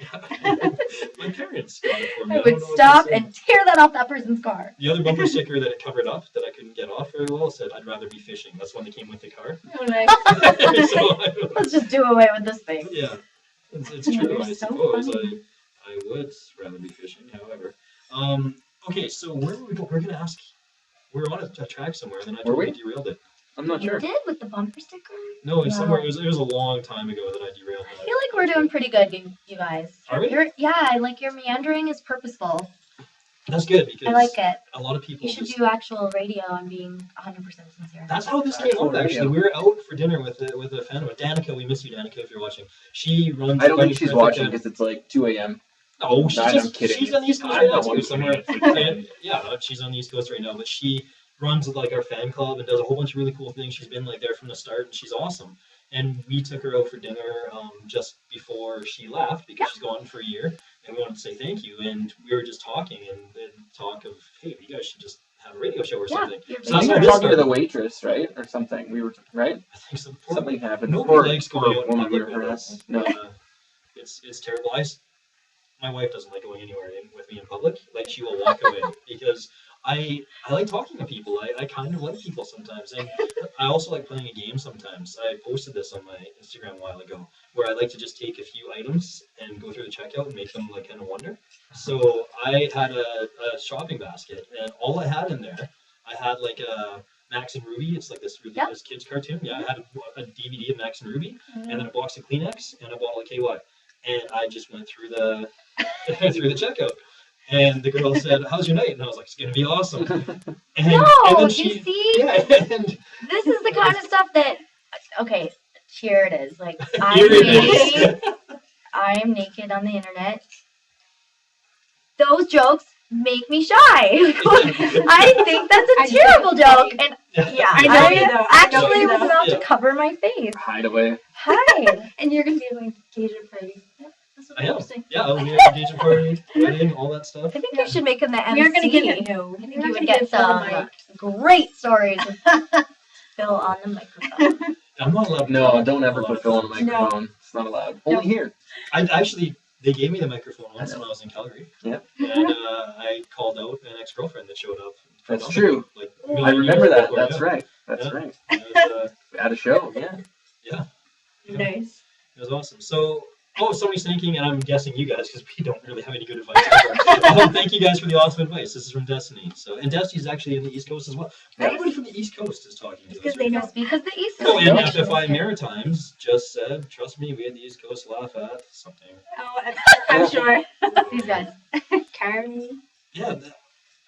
My parents got it for me. I don't would know what stop to say. and tear that off that person's car. The other bumper sticker that it covered up that I couldn't get off very well said, "I'd rather be fishing." That's one that came with the car. Oh, nice. So, Let's just do away with this thing. yeah, it's Yeah, true. they're I so suppose funny. I would rather be fishing. However, okay, so where were we going? We're gonna ask. We were on a track somewhere, and then I Were totally we? derailed it. I'm not You sure. did with the bumper sticker? No, it's No. somewhere. It was a long time ago that I derailed it. I feel like we're doing pretty good, you guys. Are we? Yeah, like your meandering is purposeful. That's good because I like it. a lot of people You should just. do actual radio and being 100% sincere. That's how this came Actual up. Actually, radio. we were out for dinner with a fan of it, Danica. We miss you, Danica, if you're watching. She runs. I don't a think she's bunch of- watching because it's like 2 a.m. No, she's No, I'm just kidding. she's on the East Coast I right now know, too, I'm somewhere. kidding. Yeah, she's on the East Coast right now, but she runs like our fan club and does a whole bunch of really cool things. She's been like there from the start, and she's awesome. And we took her out for dinner just before she left because she's gone for a year, and we wanted to say thank you. And we were just talking and talk of, hey, you guys should just have a radio show or Yeah, something. you're So I that's think how we were this talking to the started. waitress, right? Or something. We were, right? I think so. Something happened. Nobody Poor- likes poor going out in woman we public were with harassing. us. No. It's terrible. My wife doesn't like going anywhere with me in public. Like, she will walk away because I like talking to people. I kind of like people sometimes, and I also like playing a game sometimes. I posted this on my Instagram a while ago, where I like to just take a few items and go through the checkout and make them like kind of wonder. So I had a shopping basket, and all I had in there, I had like a Max and Ruby. It's like this this kids cartoon. Yeah, I had a DVD of Max and Ruby, and then a box of Kleenex and a bottle of KY, and I just went through the through the checkout. And the girl said, "How's your night?" And I was like, "It's gonna be awesome." And, No, and then you see? yeah, and This is the kind of stuff that, okay, here it is. Like, here it is. I am naked on the internet. Those jokes make me shy. I think that's a terrible joke. And yeah, I know you though. actually was though. about to cover my face. Hide away. Hide. And you're gonna be like engagement party. Yep, this will I be know. interesting. Yeah, I'll be at engagement party, wedding, all that stuff. I think you should make him the MC. We are gonna give it no. I think you would get some great stories with Phil on the microphone. I'm not allowed. No, don't ever put Phil on the microphone. It's not allowed. Only here. I actually, they gave me the microphone once when I was in Calgary. Yeah. And I called out an ex-girlfriend that showed up. That's true. Like, I remember that. before, That's yeah. right. That's Yeah. right. It was, At a show. Yeah. yeah. Nice. It was awesome. So, somebody's thinking, and I'm guessing you guys, because we don't really have any good advice ever. Thank you guys for the awesome advice. This is from Destiny. So, and Destiny's actually in the East Coast as well. Everybody from the East Coast is talking to us. Because they know. Because the East Oh, Coast. and Nation. FFI Maritimes just said, "Trust me, we had the East Coast laugh at something." Oh, I'm sure. These guys. Karen. Yeah.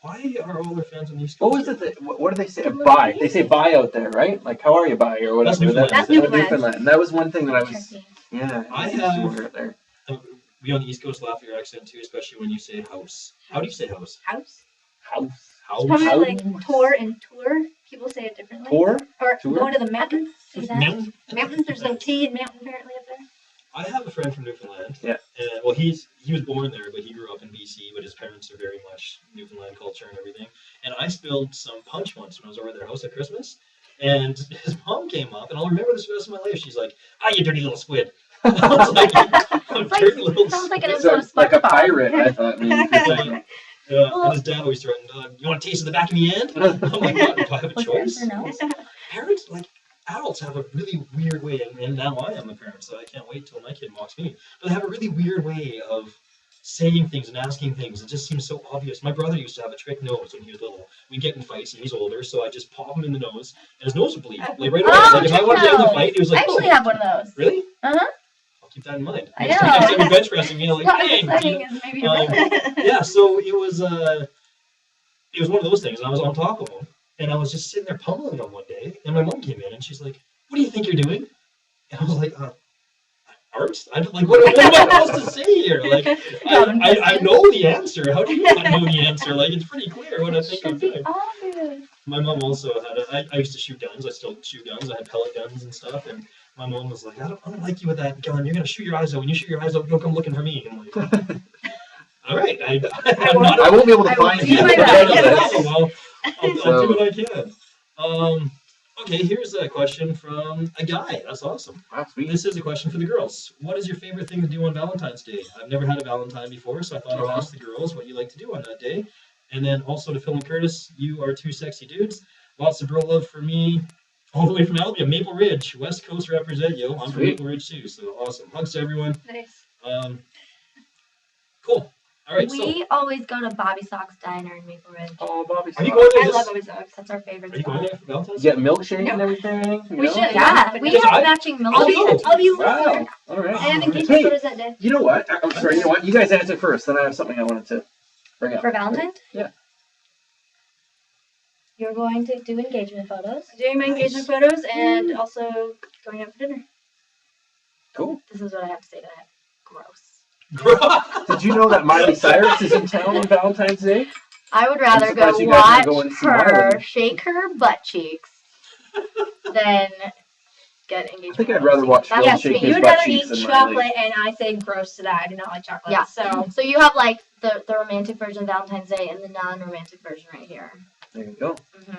Why are all their fans on the East Coast? What was it? What do they say? Bye. They say bye out there, right? Like, how are you, bye, or whatever. That's Newfoundland. That was one thing that I was. Interesting. Yeah. I it's have- weird out there. We on the East Coast laugh at your accent too, especially when you say house. How do you say house? House. House. House. Probably House. like tour and tour. People say it differently. Tour. Or Tour? going to the mountains. See that? Mountain? Mountains. There's no T in mountain apparently up there. I have a friend from Newfoundland. Yeah. And well, he was born there, but he grew up in BC. But his parents are very much Newfoundland culture and everything. And I spilled some punch once when I was over at their house at Christmas. And his mom came up, and I'll remember this for the rest of my life. She's like, "Ah, you dirty little squid." I was like, dirty little Sounds like an It's episode of like a SpongeBob. pirate, I thought. Maybe. And his dad always threatened, "You want to taste of the back of me end?" I'm like, "What? Do I have a Was choice?" there no? Parents, like adults, have a really weird way, and now I am a parent, so I can't wait till my kid mocks me. But they have a really weird way of saying things and asking things. It just seems so obvious. My brother used to have a trick nose when he was little. We'd get in fights, and he's older, so I just pop him in the nose, and his nose would bleed. Like right away. Oh, Like if I wanted to get in the trick fight, he was I like, actually "Oh, have one of those. really?" Uh-huh. I'll keep that in mind. I Next time know. you see me bench pressing, you know, like, Not "Dang." exciting as maybe your Um, brother. Yeah, so it was one of those things, and I was on top of him, and I was just sitting there pummeling him one day, and my mom came in, and she's like, "What do you think you're doing?" And I was like, "Art? I don't, like, what am I supposed to say here? Like, I know the answer. How do you not know the answer? Like, it's pretty clear what I think I'm Should be doing." obvious. My mom also had I used to shoot guns. I still shoot guns. I had pellet guns and stuff, and my mom was like, I don't like you with that gun. You're gonna shoot your eyes out. When you shoot your eyes out, don't come looking for me." I'm like, "All right, I won't be able to I will find do you. my best. Well, I'll So- do what I can. Okay, here's a question from a guy. That's awesome. Wow, sweet. This is a question for the girls. What is your favorite thing to do on Valentine's Day? I've never had a Valentine before, so I thought I'd ask the girls what you like to do on that day. And then also to Phil and Curtis, you are two sexy dudes. Lots of bro love for me. All the way from Albion, Maple Ridge, West Coast represent, yo. I'm from Sweet. Maple Ridge too, so awesome. Hugs to everyone. Nice. Cool. All right, so We always go to Bobby Sock's Diner in Maple Ridge. Oh, Bobby. are you going there? I This, love always dogs. That's our favorite are you going spot. there for Valentine's? You get milkshake No. and everything. You We know? should. Yeah, we Because have I- matching I'll be milkshake. I'll be Wow. All right. I have engagement Hey, photos that day. you know what? I'm sorry. You know what? You guys answer first, then I have something I wanted to bring up. For Valentine's? Yeah. You're going to do engagement photos. Doing my engagement photos and also going out for dinner. Cool. This is what I have to say to that. Gross. Did you know that Miley Cyrus is in town on Valentine's Day? I would rather go surprised you guys watch aren't going to see her Miley. shake her butt cheeks than get engagement I think I'd photos. rather watch That's Phil me. shake You his would butt rather cheeks eat than chocolate, Miley. and I say gross to that. I do not like chocolate. Yeah. So So you have like the romantic version of Valentine's Day and the non-romantic version right here. There you go.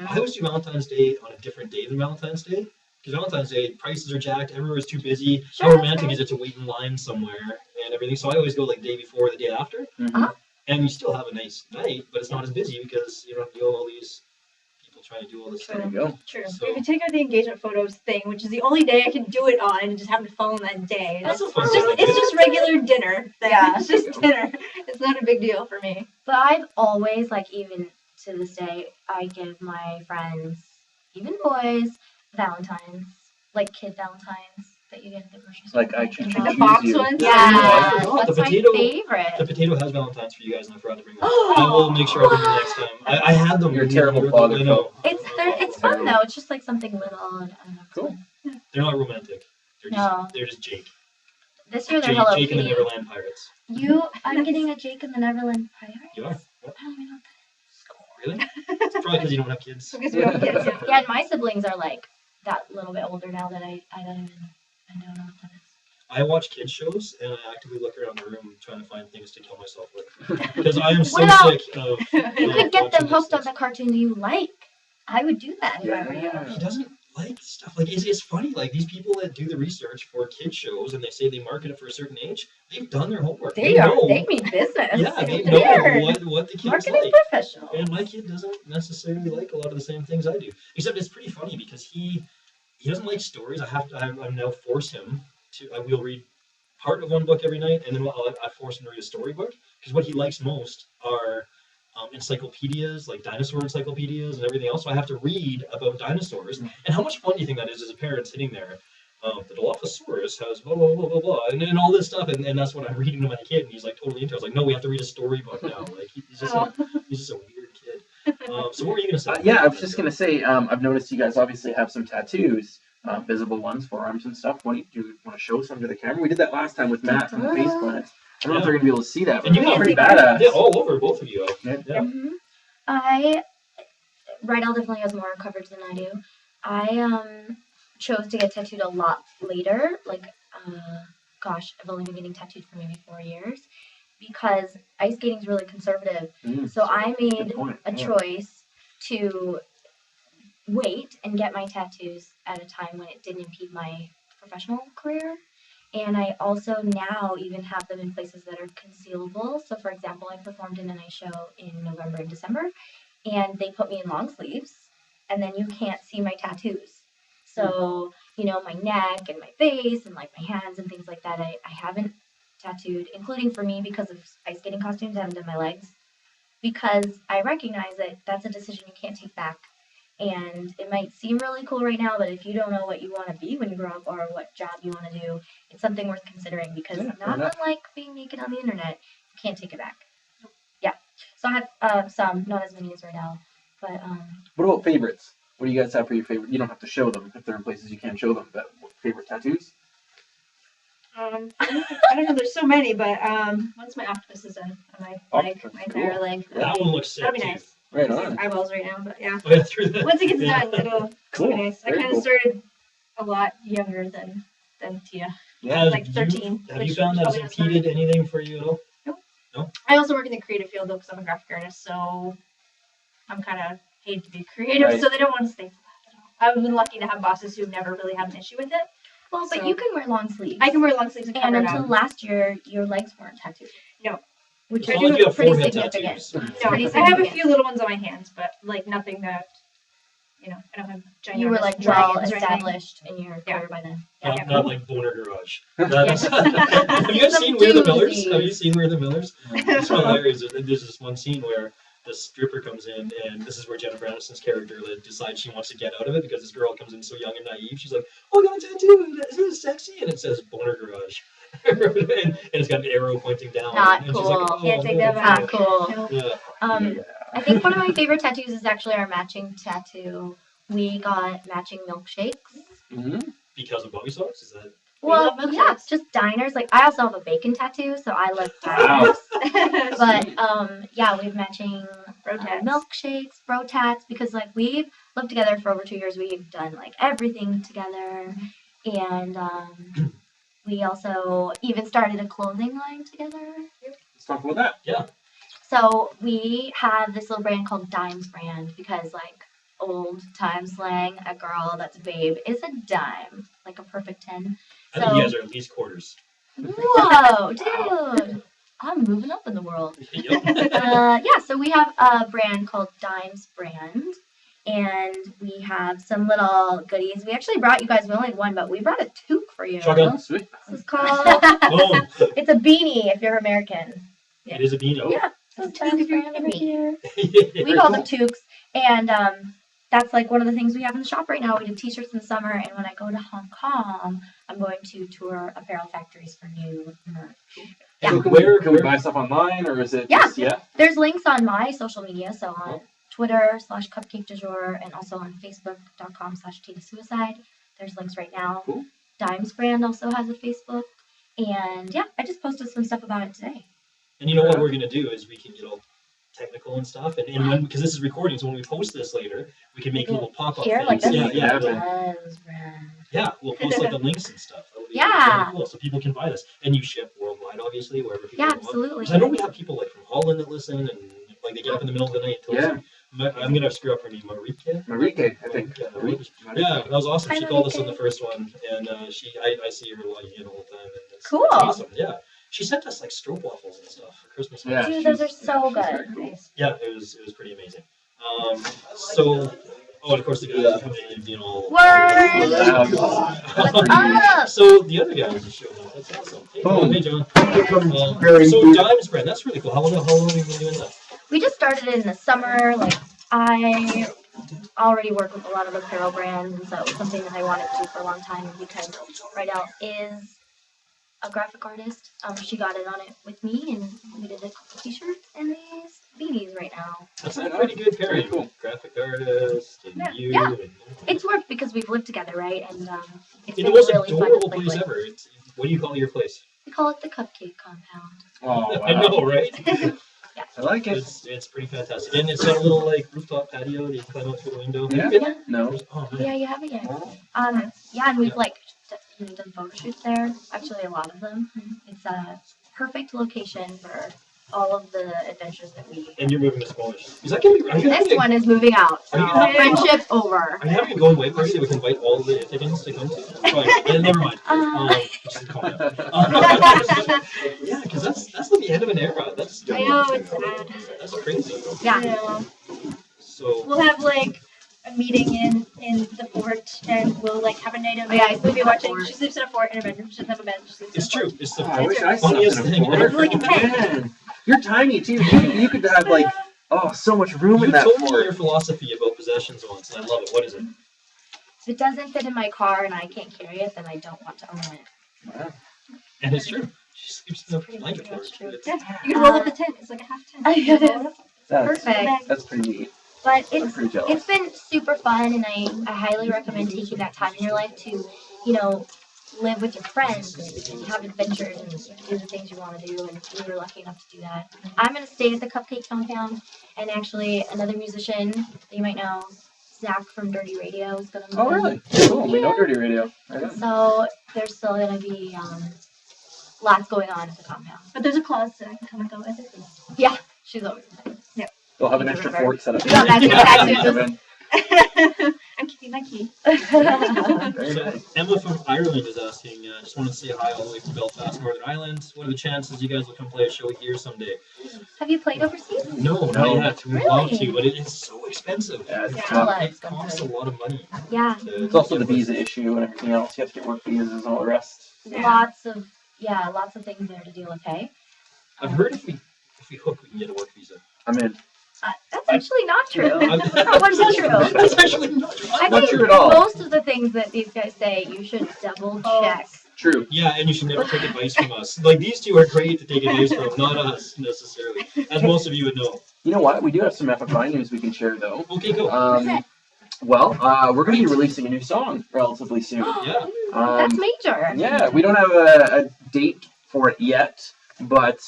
I always do Valentine's Day on a different day than Valentine's Day. Because Valentine's Day, prices are jacked, everywhere's too busy. Sure, How that's romantic fair. is it to wait in line somewhere and everything? So I always go like the day before or the day after. Mhm. Uh-huh. and you still have a nice night, but it's not as busy because you don't have to deal with all these people trying to do all this There stuff. you go. True. So- If you take out the engagement photos thing, which is the only day I can do it on, and just happen to fall on that day. That's a fun It's just, one. it's just regular dinner. Yeah. It's just dinner. It's not a big deal for me. But I've always, like, even to this day, I give my friends, even boys, Valentines, like kid Valentines that you get at the grocery store. Like I choose And to the choose box you. ones? Yeah, I forgot. that's The my potato- favorite. The potato has Valentine's for you guys, and I forgot to bring them. I will make sure I bring them next time. I had them. You're a terrible father, I know. It's fun though. It's just like something little. And, I don't know, it's Cool. fun. They're not romantic. No. They're just Jake. This year they're Hello Jake and the Kitty. Neverland Pirates. I'm getting a Jake and the Neverland Pirates. You are? What? I don't even know what Really? It's probably because you don't have kids. Because we don't get it. that is. Yeah, and my siblings are like that little bit older now that I don't know what that is. I watch kids shows and I actively look around the room trying to find things to kill myself with because I am so What about- sick of. You could get them watching hooked these on the cartoons you like. I would do that if I were you. things. He doesn't like stuff like it's funny. Like these people that do the research for kids shows and they say they market it for a certain age. They've done their homework. They know. mean business. Yeah, they They're know what the kids marketing like. professionals. And my kid doesn't necessarily like a lot of the same things I do. Except it's pretty funny because he doesn't like stories. I now force him to. I will read part of one book every night, and then I force him to read a storybook because what he likes most are encyclopedias, like dinosaur encyclopedias and everything else. So I have to read about dinosaurs. And how much fun do you think that is as a parent sitting there? The Dilophosaurus has blah blah blah blah blah, and all this stuff, and that's what I'm reading to my kid, and he's like totally into it. I was like, no, we have to read a storybook now. Like he's just a weird kid. So what were you gonna say? Yeah, I was just gonna say. I've noticed you guys obviously have some tattoos, visible ones, forearms and stuff. Do you want to show some to the camera? We did that last time with Matt from the Face Plants. I don't know if they're gonna be able to see that, but And you it's got pretty badass. Yeah, all over both of you. Yeah. Yeah. Rydell definitely has more coverage than I do. I chose to get tattooed a lot later. Like, gosh, I've only been getting tattooed for maybe 4 years because ice skating is really conservative. So I made a choice to wait and get my tattoos at a time when it didn't impede my professional career. And I also now even have them in places that are concealable. So, for example, I performed in an ice show in November and December, and they put me in long sleeves, and then you can't see my tattoos. So, my neck and my face and like my hands and things like that, I haven't tattooed, including for me because of ice skating costumes. I haven't done my legs because I recognize that that's a decision you can't take back. And it might seem really cool right now, but if you don't know what you want to be when you grow up or what job you want to do, it's something worth considering because not unlike being naked on the internet, you can't take it back. Yeah. So I have some, not as many as Rydell, but What about favorites? What do you guys have for your favorite? You don't have to show them if they're in places you can't show them. But favorite tattoos? I don't know. There's so many, but once my octopus is done on my leg, my entire leg. That one looks sick That'd be too. nice. Right I see on. his eyeballs right now, but yeah. Oh, yeah, through that. Once it gets Yeah. done, it'll Cool. be nice. I Very kind of cool. started a lot younger than Tia. Yeah, like 13, Have you which found that has probably has impeded anything for you at all? I also work in the creative field though, because I'm a graphic artist, so I'm kind of paid to be creative, Right. so they don't want to stay for that at all. I've been lucky to have bosses who've never really had an issue with it. well, but So- you can wear long sleeves. I can wear long sleeves and And cover it until up. last year, your legs weren't tattooed. No. Which It's is not like you have pretty forehead significant. tattoos. No, pretty I have a significant. few little ones on my hands, but like nothing that, I don't have ginormous You were like well dragons or anything. established in your Yeah. career by then. Not like Boner Garage. Yeah. Have you guys Some seen We're the Millers? doozies. Have you seen We're the Millers? It's hilarious. There's this one scene where the stripper comes in, and this is where Jennifer Aniston's character decides she wants to get out of it because this girl comes in so young and naive. She's like, "Oh, I got a tattoo. Isn't it sexy?" And it says Boner Garage, and it's got an arrow pointing down. Not and she's like, cool. "Oh, Can't take that no." back. Not cool. No. Yeah. I think one of my favorite tattoos is actually our matching tattoo. We got matching milkshakes. Mm-hmm. Because of Bobby Sauce? Is that? Well, love yeah, milkshakes. just diners. Like I also have a bacon tattoo, so I love Wow. diners. But yeah, we have matching Bro tats. milkshakes, bro tats, because like we've lived together for over 2 years. We've done like everything together, and we also even started a clothing line together. Let's talk about that. Yeah. So we have this little brand called Dimes Brand because like old time slang, a girl that's a babe is a dime, like a perfect 10. I think you guys are at least quarters. Whoa, dude! I'm moving up in the world. Yep. Yeah, so we have a brand called Dimes Brand, and we have some little goodies. We actually brought you guys, we only had one, but we brought a toque for you. Shotgun. Sweet. This is called, Boom. it's a beanie if you're American. It is a beanie. Yeah, so Dimes Brand over here. Yeah. We call them toques, and that's like one of the things we have in the shop right now. We did t-shirts in the summer, and when I go to Hong Kong, I'm going to tour apparel factories for new merch. Yeah. So can we buy stuff online, or is it just, There's links on my social media, so on Twitter/Cupcake du Jour, and also on Facebook.com/Tita Suicide. There's links right now. Cool. Dimes Brand also has a Facebook, and yeah, I just posted some stuff about it today. And you know what we're gonna do is we can get all technical and stuff, and when, because this is recording, so when we post this later, we can make little pop-up Here, things. like this? Yeah, Dimes Brand. yeah. We'll post like the links and stuff. That'll be Yeah. really cool, so people can buy this, and you ship worldwide, obviously, wherever people Yeah, want. absolutely. 'Cause I know we have people like from Holland that listen, and like they get up in the middle of the night. I'm gonna screw up her name, Marike, I think. Yeah, that was awesome. Hi, She called us on Marike. the first one, and I see her logging in all the time. And it's Cool. awesome. Yeah, she sent us like stroopwafels and stuff for Christmas. Yeah. Dude, those are so good. Yeah, it was pretty amazing. So, and of course the guys coming in and being all. Word! Up! So the other guys just showed up. That's awesome. Hey, Boom. hey John. Very So good. Dimes Brand, that's really cool. How long have you been doing that? We just started it in the summer. Like, I already work with a lot of apparel brands, and so it was something that I wanted to do for a long time. And because Rydell is a graphic artist, she got in on it with me, and we did a couple t-shirts and these beanies right now. That's a pretty good pairing. Very cool. Graphic artist and Yeah. you. Yeah. And, It's worked because we've lived together, right? And it's in been the most really fun to adorable play place with. ever. What do you call your place? We call it the Cupcake Compound. Oh, wow. I know, right? I like it. It's pretty fantastic, and it's got a little like rooftop patio that you can climb out through the window. Yeah. Have you been there? No. Oh, man. Yeah, you have it yet. Oh. Yeah, and we've like done photo shoots there. Actually, a lot of them. It's a perfect location for all of the adventures that we. And you're moving to Polish. Is that gonna be? Are you This having a- one is moving out. So Are you having- friendship over. Are you having a going away party that we can invite all the Ithacans to come to? Right. Yeah, never mind. Just calm down. Yeah, because that's the end of an era. That's I know, it's sad. That's crazy. Yeah. Yeah. So We'll have like a meeting in the fort, and we'll like have a night of Oh, yeah, I sleep movie in a watching. fort. She sleeps in a fort in her bedroom. She doesn't have a bed. She sleeps it's in a true. fort. It's the Oh, I wish I slept funniest in a thing fort. ever. Like a tent. Man, you're tiny too. You could have like so much room You in that told me fort. your philosophy about possessions once, and I love it. What is it? If it doesn't fit in my car and I can't carry it, then I don't want to own it. Wow. And it's true. She sleeps in a Pretty blanket much fort. true. It's- Yeah, you can roll up the tent. It's like a half tent. You can roll it up. Perfect. That's pretty neat. But I'm it's pretty jealous. it's been super fun, and I highly recommend taking that time in your life to, live with your friends and have adventures and do the things you want to do, and we were lucky enough to do that. I'm going to stay at the Cupcake Compound, and actually another musician that you might know, Zach from Dirty Radio, is going to move Oh, in. really? Cool. We know Dirty Radio. Right on. So there's still going to be lots going on at the compound. But there's a clause that I can come and go with it. Yeah, she's always there. We'll have an extra fort set up. We got magic tattoos. I'm keeping my key. Very So nice. Emma from Ireland is asking, just want to say hi all the way from Belfast, Northern Ireland. What are the chances you guys will come play a show here someday? Have you played overseas? No, No. not yet. We'd love Really? to, but it is so expensive. Yeah, it's Yeah. tough. It costs a lot of money. Yeah, It's also the visa issue and everything else. You have to get work visas and all the rest. lots of things there to deal with. Hey, I've heard if we hook, we can get a work visa. I'm in. that's actually not true. I'm- What's true? That's actually not true. I Not think true at all. most of the things that these guys say, you should double check. True. Yeah, and you should never take advice from us. Like, these two are great to take advice from, not us, necessarily. As most of you would know. You know what? We do have some FFI news we can share, though. Okay, go. We're going to be releasing a new song relatively soon. Yeah. That's major. Yeah, we don't have a date for it yet, but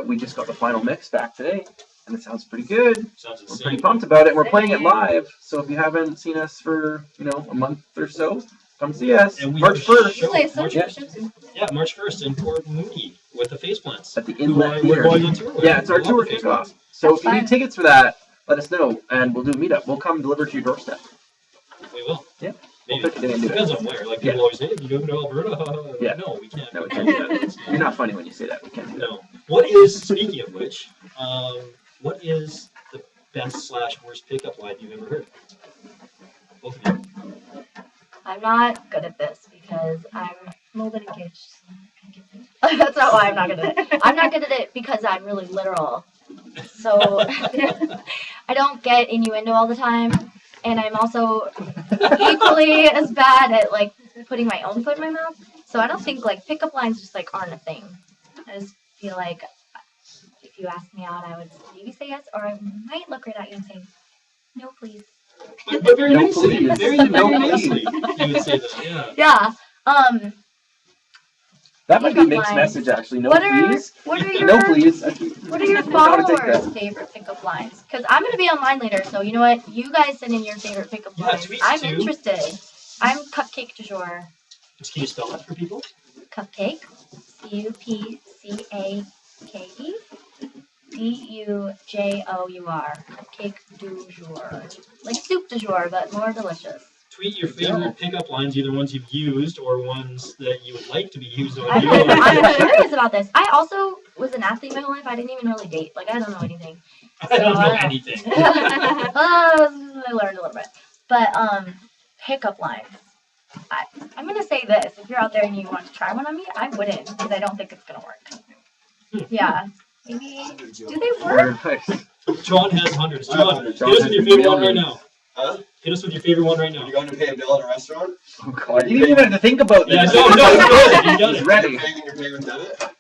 we just got the final mix back today, and it sounds pretty good. Sounds We're pretty insane. pumped about it. We're playing it live, so if you haven't seen us for a month or so, come see us. And we March have a 1st show. Play some Yeah. shows soon. Yeah, March 1st in Port Moody with the Faceplants. at the We're Inlet we're Theater. going on tour. Yeah, it's our We love tour the kickoff. Faceplants. So if you Fun. need tickets for that, let us know, and we'll do a meetup. We'll come deliver to your doorstep. We will. Yeah. Maybe. We'll fit it in and do Depends it. on where. Like, Yeah. people always say, you go to Alberta? Yeah. No, we can't. No, we can't do that. You're not funny when you say that. We can't do that. No. Speaking of which, what is the best/worst pickup line you've ever heard? Both of you. I'm not good at this because I'm a little bit engaged. that's not why I'm not good at it. I'm not good at it because I'm really literal. So I don't get innuendo all the time, and I'm also equally as bad at like putting my own foot in my mouth. So I don't think like pickup lines just like aren't a thing. I just feel like if you asked me out, I would maybe say yes, or I might look right at you and say, no, please. But very nicely, please. very nicely, you would say that, yeah. Yeah. That might be a Pickup mixed lines. message, actually. No, What please. are your No, please. What are your followers' favorite pickup lines? Because I'm gonna be online later, so you know what? You guys send in your favorite pickup lines. tweets I'm too. interested. I'm Cupcake du jour. Can you spell that for people? Cupcake. Cupcake. DUJOUR. Cupcake du jour. Like soup du jour, but more delicious. Tweet your favorite pickup lines, either ones you've used or ones that you would like to be used on I'm yours. curious about this. I also was an athlete my whole life. I didn't even really date. Like, I don't know anything. I don't know anything. I learned a little bit. But, pickup lines. I'm going to say this. If you're out there and you want to try one on me, I wouldn't, because I don't think it's going to work. Yeah. Maybe. Do they work? John has hundreds. John, hit us with your favorite one right now. Huh? Hit us with your favorite one right now. You're going to pay a bill at a restaurant? Oh, God. You didn't even have to think about this. Yeah, no, you got it. Ready. You're paying with debit, and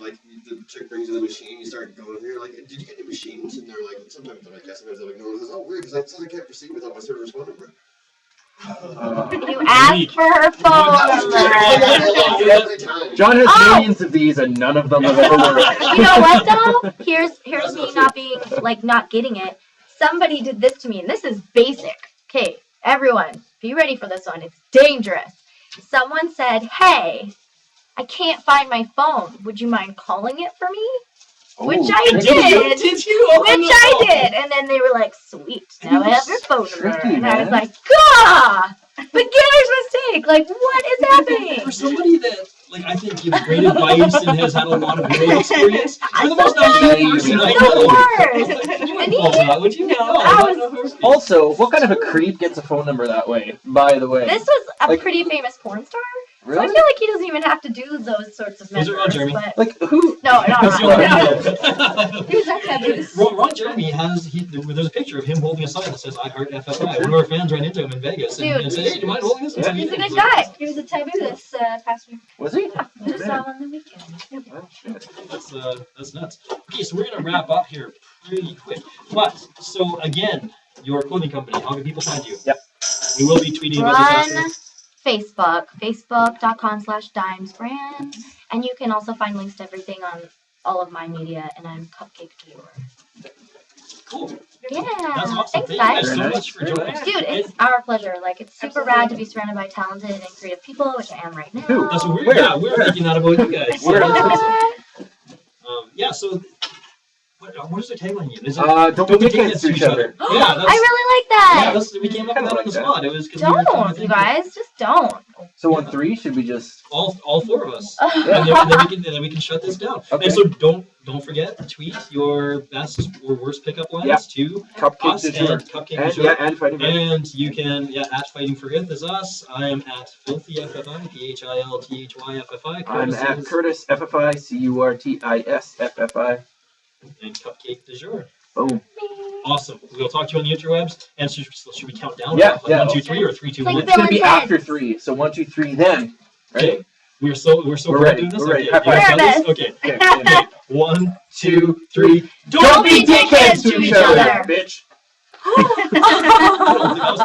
like the chick brings you the machine, you start going there, like, did you get the machines? And they're like, sometimes they're like, yes, sometimes they're like, no. It says, oh, weird, because I said I can't proceed without my service phone number. You asked for her phone number. Every time. John has millions of these, and none of them have ever worked. You know what, though? Here's me not being, like, not getting it. Somebody did this to me, and this is basic. Okay, everyone, be ready for this one. It's dangerous. Someone said, hey, I can't find my phone. Would you mind calling it for me? Which I did. Did you? Oh, Which no. I did. And then they were like, sweet. Now I have your phone number. Tricky, And I was man. like, gah! Beginner's mistake. Like, what is happening? For somebody that, like, I think gives great advice and has had a lot of real experience, you're the most naive person I know. The worst. You wouldn't fall for that, would you? No, No, I not her. Also, what kind of a creep gets a phone number that way, by the way? This was a Like- pretty famous porn star. So I Really? feel like he doesn't even have to do those sorts of Was it Ron measures. Jeremy? But Like, who? no, That's the not only Ron. one. Who's that taboo? Ron Jeremy there's a picture of him holding a sign that says I heart FFI. One of our fans ran into him in Vegas and said, hey, do you mind holding this? Yeah. He's a good guy. He was a taboo this past week. Was he? Just saw him on the weekend. Oh, shit. That's nuts. Okay, so we're gonna wrap up here pretty quick. But so again, your clothing company, how can people find you? Yep. We will be tweeting about this Run after. Facebook, facebook.com/dimesbrand. And you can also find links to everything on all of my media, and I'm Cupcake du jour. Cool. Yeah, That's awesome. thanks Thank you guys. guys so much for joining. Dude, it's our pleasure. Like, it's super rad to be surrounded by talented and creative people, which I am right now. Who? That's what Where? we're thinking that about you guys. Where? Yeah, so what is the tagline again? Is it, Don't be dickheads to each other. Yeah, I that's, really like yeah, that. we came up with that on the spot. It was 'cause we were trying to Don't, you think guys, just don't. So on 3, should we just... all four of us. Yeah. And then we can shut this down. Okay. And so don't forget to tweet your best or worst pickup lines Yeah. to Cupcake us du jour. and Cupcake And, du jour. yeah, and Fighting Back. And you can, at Fighting for Ith is us. I am at Filthy FFI, PHILTHYFFI. I'm at Curtis FFI, CURTIS FFI. And Cupcake du jour. Boom. Awesome. We'll talk to you on the interwebs. And should we count down? Yeah, yeah. 1, 2, 3, or 3, 2, Like 1? It's gonna be Bill and after 3, so 1, 2, 3, then. Ready? Okay. We're so We're cool ready. doing this. We're ready. Okay. High five. You guys got this? Okay. Okay. Okay. 1, 2, 3. Don't be dickheads to each other. bitch. I don't think I was